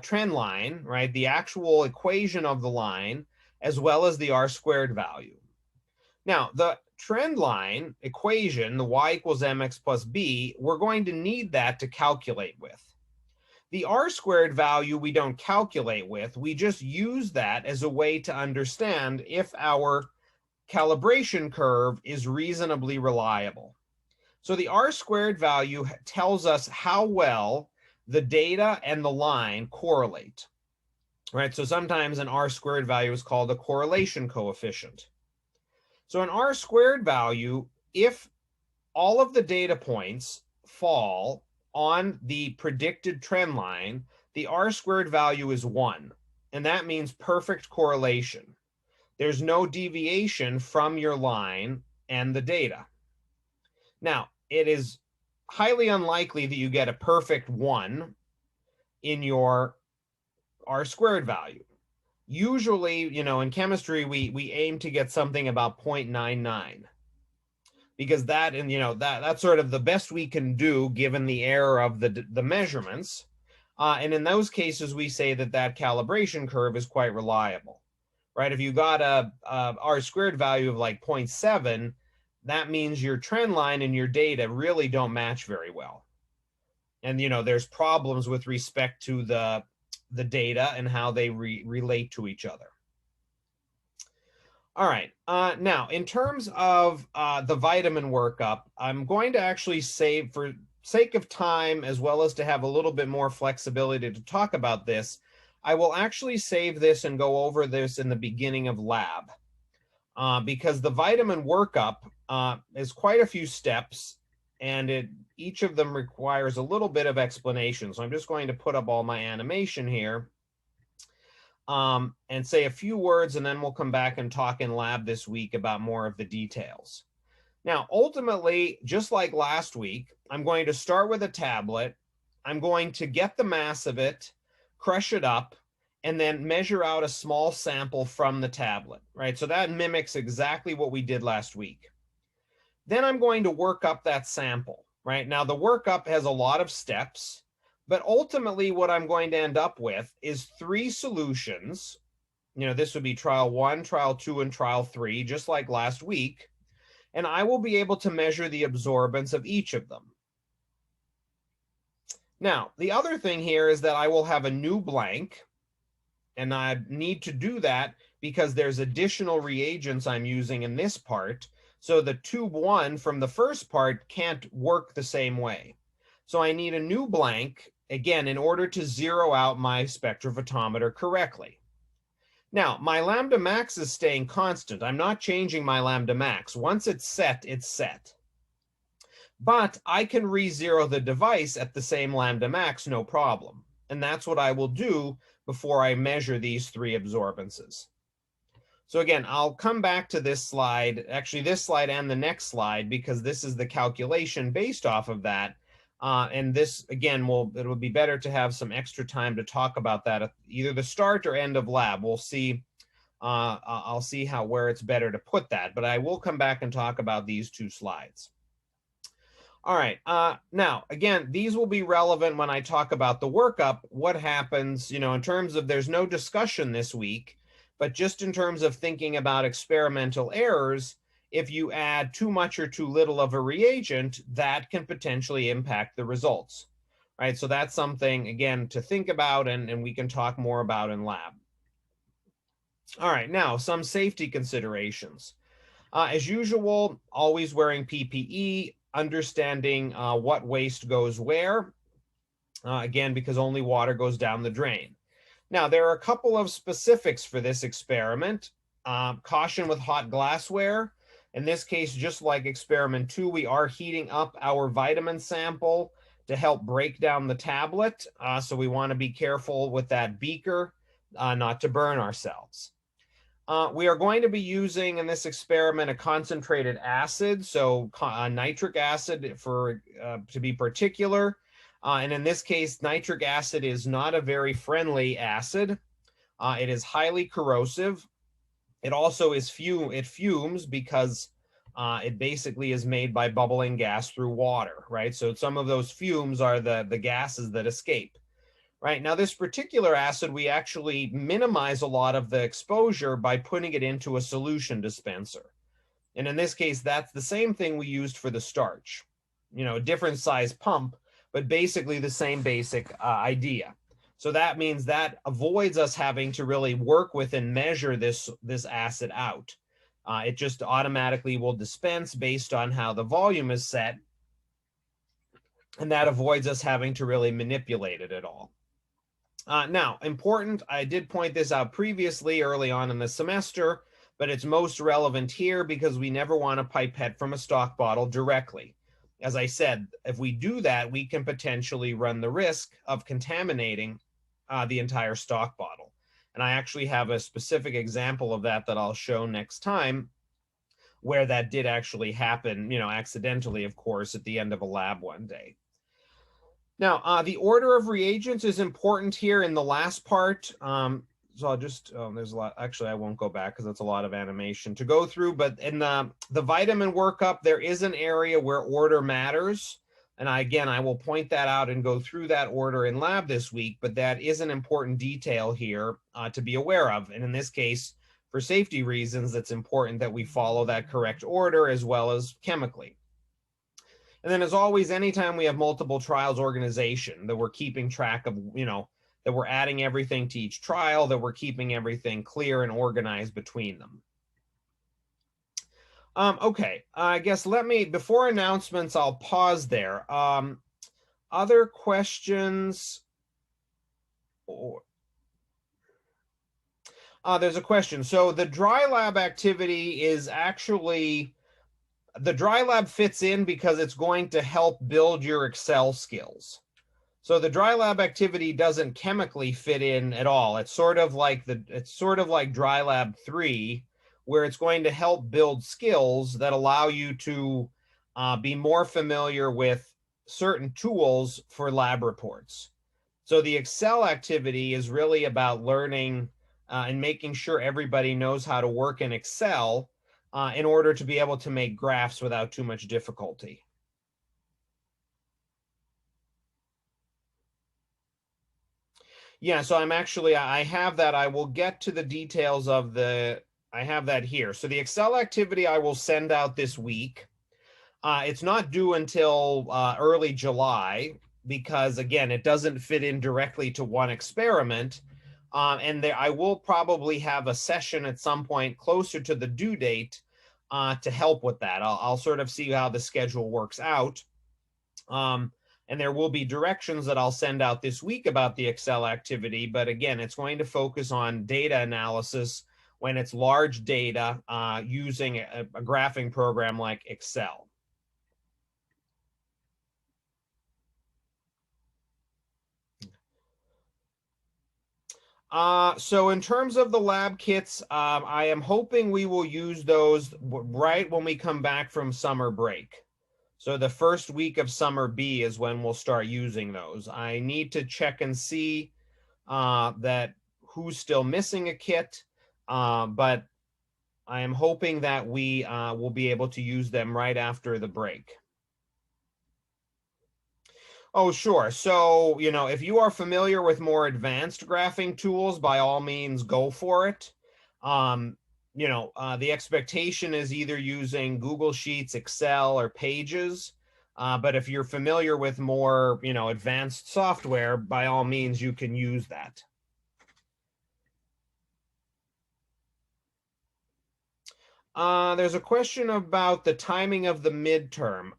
trend line, right, the actual equation of the line, as well as the R-squared value. Now, the trend line equation, the y equals mx plus b, we're going to need that to calculate with. The R-squared value we don't calculate with, we just use that as a way to understand if our calibration curve is reasonably reliable. So the R-squared value tells us how well the data and the line correlate, right? So sometimes an R-squared value is called a correlation coefficient. So an R-squared value, if all of the data points fall on the predicted trend line, the R-squared value is 1, and that means perfect correlation. There's no deviation from your line and the data. Now, it is highly unlikely that you get a perfect 1 in your R-squared value. Usually, in chemistry, we aim to get something about 0.99, because that's sort of the best we can do given the error of the measurements. And in those cases, we say that that calibration curve is quite reliable, right? If you got a R-squared value of like 0.7, that means your trend line and your data really don't match very well. And, you know, there's problems with respect to the data and how they relate to each other. All right, now in terms of the vitamin workup, I'm going to actually save, for sake of time, as well as to have a little bit more flexibility to talk about this, I will actually save this and go over this in the beginning of lab, because the vitamin workup is quite a few steps, and each of them requires a little bit of explanation. So I'm just going to put up all my animation here and say a few words, and then we'll come back and talk in lab this week about more of the details. Now, ultimately, just like last week, I'm going to start with a tablet. I'm going to get the mass of it, crush it up, and then measure out a small sample from the tablet, right? So that mimics exactly what we did last week. Then I'm going to work up that sample, right? Now, the workup has a lot of steps, but ultimately what I'm going to end up with is 3 solutions. You know, this would be trial 1, trial 2, and trial 3, just like last week. And I will be able to measure the absorbance of each of them. Now, the other thing here is that I will have a new blank, and I need to do that because there's additional reagents I'm using in this part. So the tube 1 from the first part can't work the same way. So I need a new blank, again, in order to zero out my spectrophotometer correctly. Now, my lambda max is staying constant. I'm not changing my lambda max. Once it's set, it's set. But I can re-zero the device at the same lambda max, no problem. And that's what I will do before I measure these 3 absorbances. So again, I'll come back to this slide, actually this slide and the next slide, because this is the calculation based off of that. And this, again, it will be better to have some extra time to talk about that at either the start or end of lab. We'll see. I'll see where it's better to put that, but I will come back and talk about these 2 slides. All right. Now, again, these will be relevant when I talk about the workup. What happens, you know, in terms of, there's no discussion this week, but just in terms of thinking about experimental errors, if you add too much or too little of a reagent, that can potentially impact the results, right? So that's something, again, to think about, and we can talk more about in lab. All right, now some safety considerations. As usual, always wearing PPE, understanding what waste goes where, again, because only water goes down the drain. Now, there are a couple of specifics for this experiment. Caution with hot glassware. In this case, just like experiment 2, we are heating up our vitamin sample to help break down the tablet. So we want to be careful with that beaker, not to burn ourselves. We are going to be using in this experiment a concentrated acid, so nitric acid to be particular. And in this case, nitric acid is not a very friendly acid. It is highly corrosive. It also is it fumes because it basically is made by bubbling gas through water, right? So some of those fumes are the gases that escape. Right, now this particular acid, we actually minimize a lot of the exposure by putting it into a solution dispenser. And in this case, that's the same thing we used for the starch. You know, a different size pump, but basically the same basic idea. So that means that avoids us having to really work with and measure this acid out. It just automatically will dispense based on how the volume is set. And that avoids us having to really manipulate it at all. Now, important, I did point this out previously early on in the semester, but it's most relevant here because we never want to pipette from a stock bottle directly. As I said, if we do that, we can potentially run the risk of contaminating the entire stock bottle. And I actually have a specific example of that I'll show next time, where that did actually happen, you know, accidentally, of course, at the end of a lab one day. Now, the order of reagents is important here in the last part. So I'll just, there's a lot, actually, I won't go back because that's a lot of animation to go through, but in the vitamin workup, there is an area where order matters. And again, I will point that out and go through that order in lab this week, but that is an important detail here to be aware of. And in this case, for safety reasons, it's important that we follow that correct order as well as chemically. And then as always, anytime we have multiple trials organization, that we're keeping track of, that we're adding everything to each trial, that we're keeping everything clear and organized between them. Okay, I guess before announcements, I'll pause there. Other questions? There's a question. So the dry lab activity is actually, the dry lab fits in because it's going to help build your Excel skills. So the dry lab activity doesn't chemically fit in at all. It's sort of like dry lab 3, where it's going to help build skills that allow you to be more familiar with certain tools for lab reports. So the Excel activity is really about learning and making sure everybody knows how to work in Excel in order to be able to make graphs without too much difficulty. Yeah, so I have that. I will get to the details of I have that here. So the Excel activity I will send out this week. It's not due until early July because, again, it doesn't fit in directly to one experiment. And I will probably have a session at some point closer to the due date to help with that. I'll sort of see how the schedule works out. And there will be directions that I'll send out this week about the Excel activity. But again, it's going to focus on data analysis when it's large data using a graphing program like Excel. So in terms of the lab kits, I am hoping we will use those right when we come back from summer break. So the first week of summer B is when we'll start using those. I need to check and see that who's still missing a kit, but I am hoping that we will be able to use them right after the break. Oh, sure. So, if you are familiar with more advanced graphing tools, by all means, go for it. The expectation is either using Google Sheets, Excel, or Pages. But if you're familiar with more, advanced software, by all means, you can use that. There's a question about the timing of the midterm.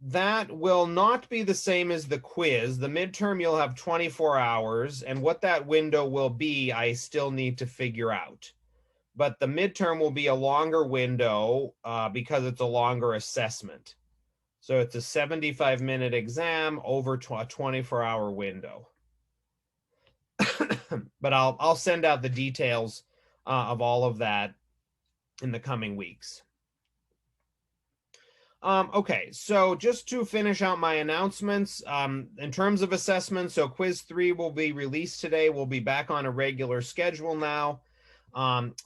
That will not be the same as the quiz. The midterm, you'll have 24 hours, and what that window will be, I still need to figure out. But the midterm will be a longer window because it's a longer assessment. So it's a 75-minute exam over a 24-hour window. But I'll send out the details of all of that in the coming weeks. Okay, so just to finish out my announcements, in terms of assessments, so quiz 3 will be released today. We'll be back on a regular schedule now.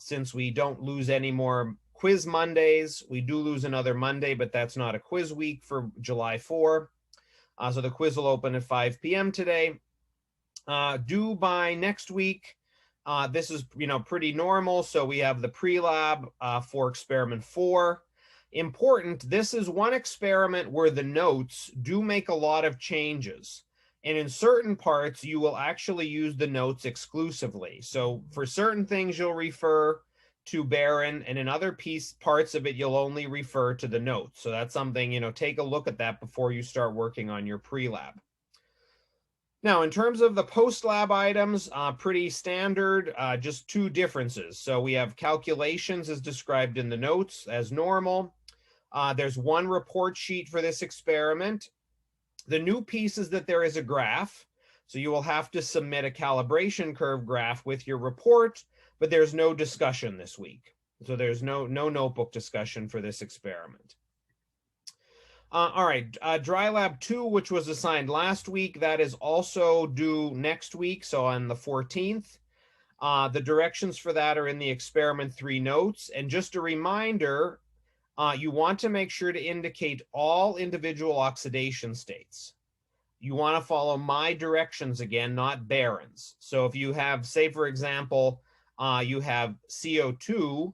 Since we don't lose any more quiz Mondays, we do lose another Monday, but that's not a quiz week for July 4. So the quiz will open at 5 p.m. today. Due by next week, this is pretty normal. So we have the pre-lab for experiment 4. Important, this is one experiment where the notes do make a lot of changes. And in certain parts, you will actually use the notes exclusively. So for certain things, you'll refer to Barron, and in other parts of it, you'll only refer to the notes. So that's something, take a look at that before you start working on your pre-lab. Now, in terms of the post-lab items, pretty standard, just 2 differences. So we have calculations as described in the notes as normal. There's 1 report sheet for this experiment. The new piece is that there is a graph. So you will have to submit a calibration curve graph with your report, but there's no discussion this week. So there's no notebook discussion for this experiment. All right, Dry Lab 2, which was assigned last week, that is also due next week, so on the 14th. The directions for that are in the experiment 3 notes. And just a reminder, you want to make sure to indicate all individual oxidation states. You want to follow my directions again, not Barron's. So if you have, say, for example, you have CO2,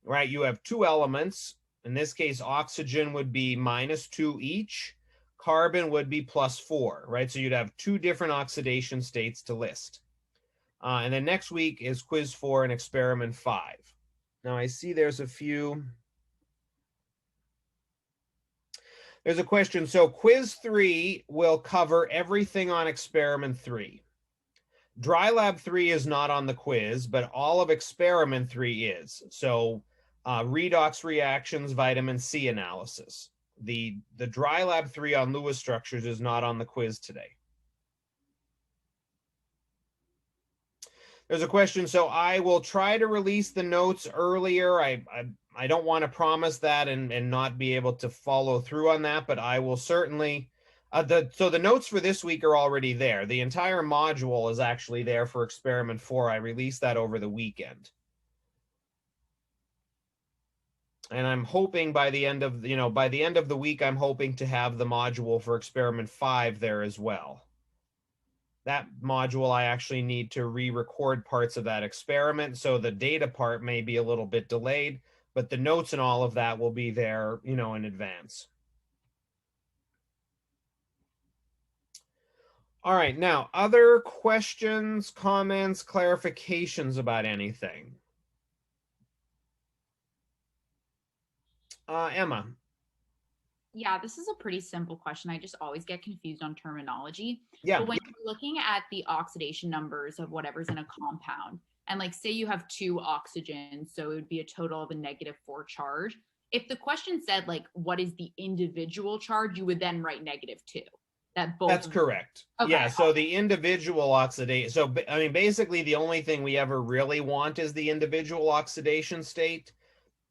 right? You have two elements. In this case, oxygen would be -2 each. Carbon would be +4, right? So you'd have two different oxidation states to list. And then next week is quiz 4 and experiment 5. Now I see there's a few. There's a question. So quiz 3 will cover everything on experiment 3. Dry lab 3 is not on the quiz, but all of experiment 3 is. So redox reactions, vitamin C analysis. The dry lab 3 on Lewis structures is not on the quiz today. There's a question. So I will try to release the notes earlier. I don't want to promise that and not be able to follow through on that, but I will certainly. So the notes for this week are already there. The entire module is actually there for experiment 4. I released that over the weekend. And I'm hoping by the end of, by the end of the week, I'm hoping to have the module for experiment 5 there as well. That module, I actually need to re-record parts of that experiment. So the data part may be a little bit delayed, but the notes and all of that will be there, in advance. All right, now, other questions, comments, clarifications about anything? Emma. Yeah, this is a pretty simple question. I just always get confused on terminology. Yeah. But when you're looking at the oxidation numbers of whatever's in a compound, and like say you have 2 oxygens, so it would be a total of a -4 charge. If the question said like what is the individual charge, you would then write -2. That's correct. Okay. Yeah, so the individual oxidation. So I mean, basically the only thing we ever really want is the individual oxidation state.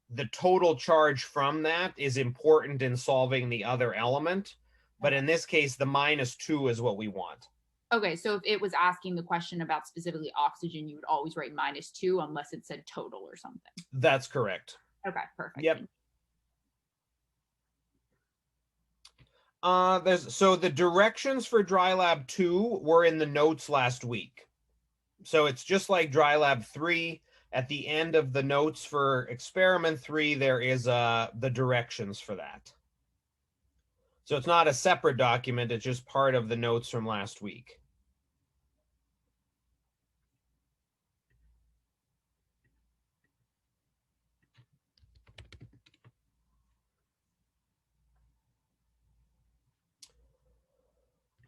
The total charge from that is important in solving the other element. But in this case, the -2 is what we want. Okay, so if it was asking the question about specifically oxygen, you would always write -2 unless it said total or something. That's correct. Okay, perfect. Yep. So the directions for dry lab 2 were in the notes last week. So it's just like dry lab 3. At the end of the notes for experiment 3, there is the directions for that. So it's not a separate document, it's just part of the notes from last week.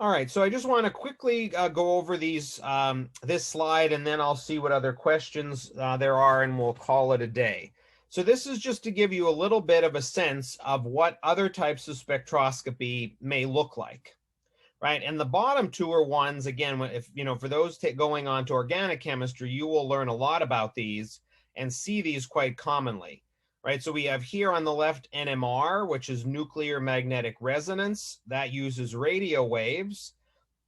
All right, so I just want to quickly go over these this slide, and then I'll see what other questions there are, and we'll call it a day. So this is just to give you a little bit of a sense of what other types of spectroscopy may look like, right? And the bottom 2 are ones, again, if for those going on to organic chemistry, you will learn a lot about these and see these quite commonly. Right, so we have here on the left NMR, which is nuclear magnetic resonance. That uses radio waves.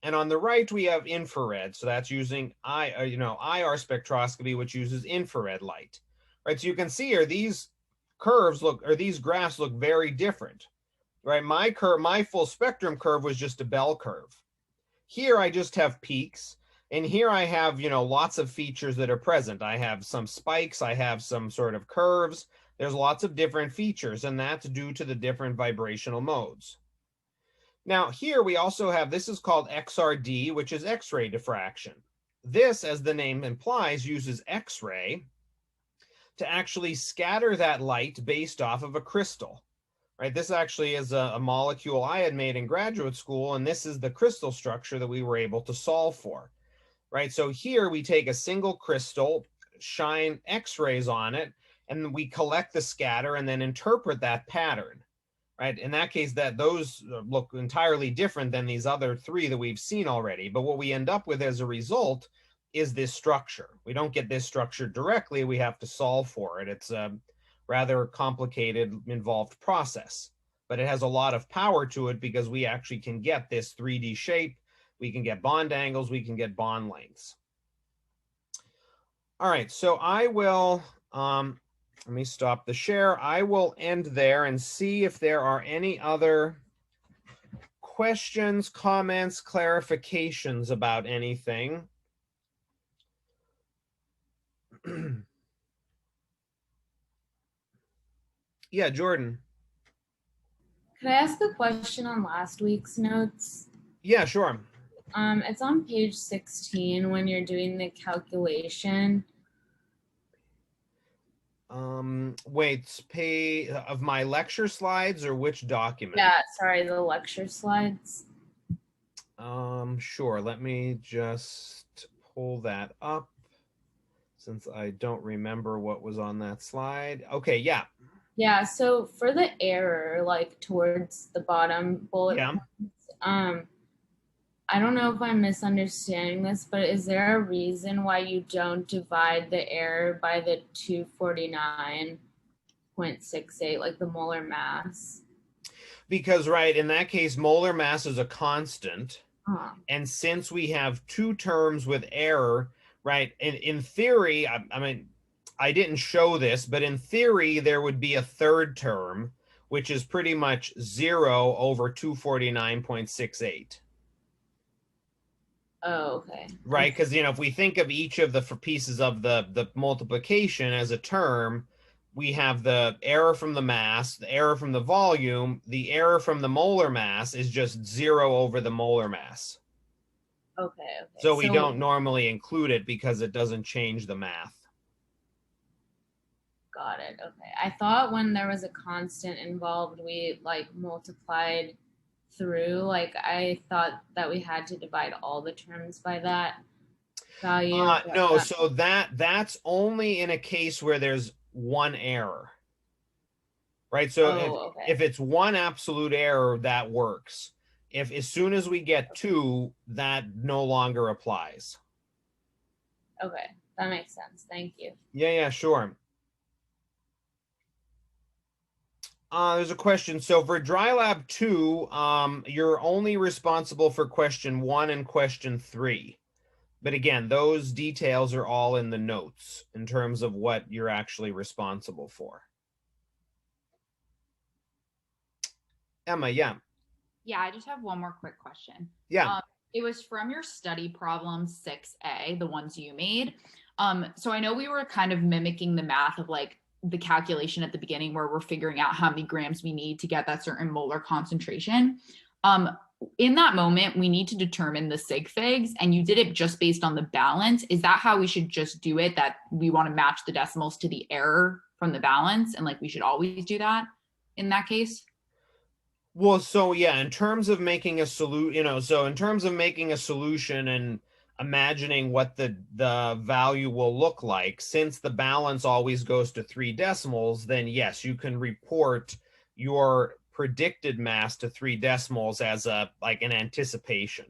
And on the right, we have infrared. So that's using IR spectroscopy, which uses infrared light. Right, so you can see here, these curves these graphs look very different. Right, my full spectrum curve was just a bell curve. Here I just have peaks. And here I have, lots of features that are present. I have some spikes. I have some sort of curves. There's lots of different features, and that's due to the different vibrational modes. Now here we also have, this is called XRD, which is X-ray diffraction. This, as the name implies, uses X-ray to actually scatter that light based off of a crystal. Right? This actually is a molecule I had made in graduate school, and this is the crystal structure that we were able to solve for. Right? So here we take a single crystal, shine X-rays on it, and we collect the scatter and then interpret that pattern, right? In that case, those look entirely different than these other 3 that we've seen already. But what we end up with as a result is this structure. We don't get this structure directly. We have to solve for it. It's a rather complicated, involved process, but it has a lot of power to it because we actually can get this 3D shape. We can get bond angles. We can get bond lengths. All right, so I will Let me stop the share. I will end there and see if there are any other questions, comments, clarifications about anything. Yeah, Jordan. Could I ask a question on last week's notes? Yeah, sure. It's on page 16 when you're doing the calculation. Wait, pay of my lecture slides or which document? Yeah, sorry, the lecture slides. Sure. Let me just pull that up since I don't remember what was on that slide. Okay, yeah. Yeah, so for the error, like towards the bottom bullet Yeah. points, I don't know if I'm misunderstanding this, but is there a reason why you don't divide the error by the 249.68, like the molar mass? Because, right, in that case, molar mass is a constant. Uh-huh. And since we have two terms with error, right, in theory, I mean, I didn't show this, but in theory, there would be a third term, which is pretty much 0 over 249.68. Oh, okay. Right, because, you know, if we think of each of the pieces of the multiplication as a term, we have the error from the mass, the error from the volume, the error from the molar mass is just 0 over the molar mass. Okay. So we don't normally include it because it doesn't change the math. Got it. Okay. I thought when there was a constant involved, we like multiplied through. Like I thought that we had to divide all the terms by that value. No, so that's only in a case where there's one error. Right? So if it's one absolute error, that works. If as soon as we get two, that no longer applies. Okay, that makes sense. Thank you. Yeah, sure. There's a question. So for Dry Lab 2, you're only responsible for question 1 and question 3. But again, those details are all in the notes in terms of what you're actually responsible for. Emma, yeah. Yeah, I just have one more quick question. Yeah. It was from your study problem 6A, the ones you made. So I know we were kind of mimicking the math of like the calculation at the beginning where we're figuring out how many grams we need to get that certain molar concentration. In that moment, we need to determine the sig figs, and you did it just based on the balance. Is that how we should just do it? That we want to match the decimals to the error from the balance, and like we should always do that in that case? Well, so yeah, in terms of making a solution and imagining what the value will look like, since the balance always goes to 3 decimals, then yes, you can report your predicted mass to 3 decimals as like an anticipation.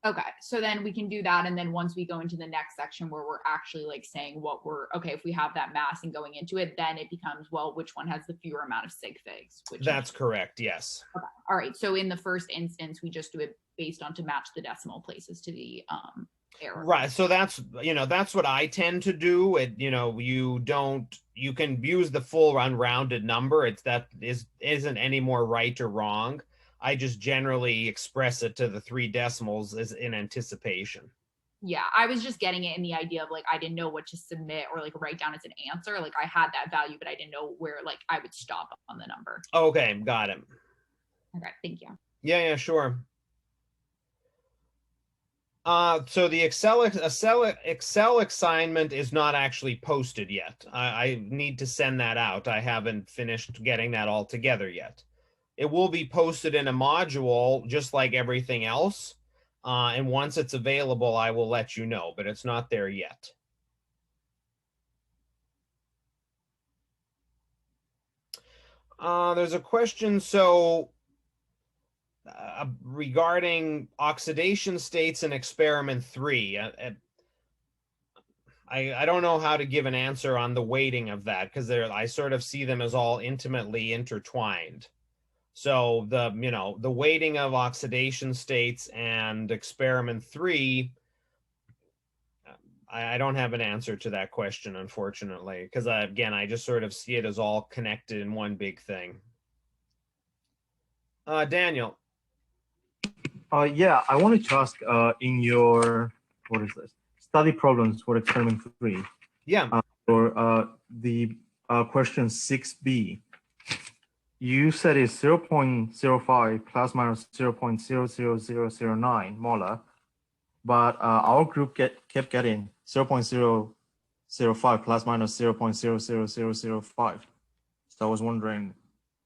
Okay, so then we can do that, and then once we go into the next section where we're actually like saying what if we have that mass and going into it, then it becomes, well, which one has the fewer amount of sig figs? That's correct, yes. Okay, all right, so in the first instance, we just do it based on to match the decimal places to the error. Right, so that's what I tend to do. You can use the full unrounded number. Isn't any more right or wrong. I just generally express it to the 3 decimals as in anticipation. Yeah, I was just getting it in the idea of like, I didn't know what to submit or like write down as an answer. Like I had that value, but I didn't know where like I would stop on the number. Okay, got it. Okay, thank you. Yeah, sure. So the Excel assignment is not actually posted yet. I need to send that out. I haven't finished getting that all together yet. It will be posted in a module just like everything else. And once it's available, I will let you know, but it's not there yet. There's a question. So regarding oxidation states in experiment 3, I don't know how to give an answer on the weighting of that because I sort of see them as all intimately intertwined. So the weighting of oxidation states and experiment 3, I don't have an answer to that question, unfortunately, because again, I just sort of see it as all connected in one big thing. Daniel. Yeah, I wanted to ask in your, what is this? Study problems for experiment 3. Yeah. Or the question 6b. You said it's 0.05 plus minus 0.00009 molar, but our group kept getting 0.005 plus minus 0.00005. So I was wondering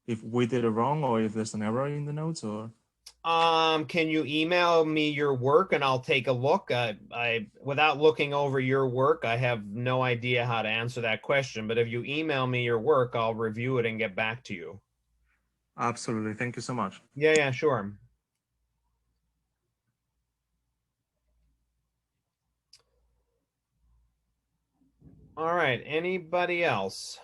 if we did it wrong or if there's an error in the notes or. Can you email me your work and I'll take a look? Without looking over your work, I have no idea how to answer that question, but if you email me your work, I'll review it and get back to you. Absolutely. Thank you so much. Yeah, sure. All right, anybody else?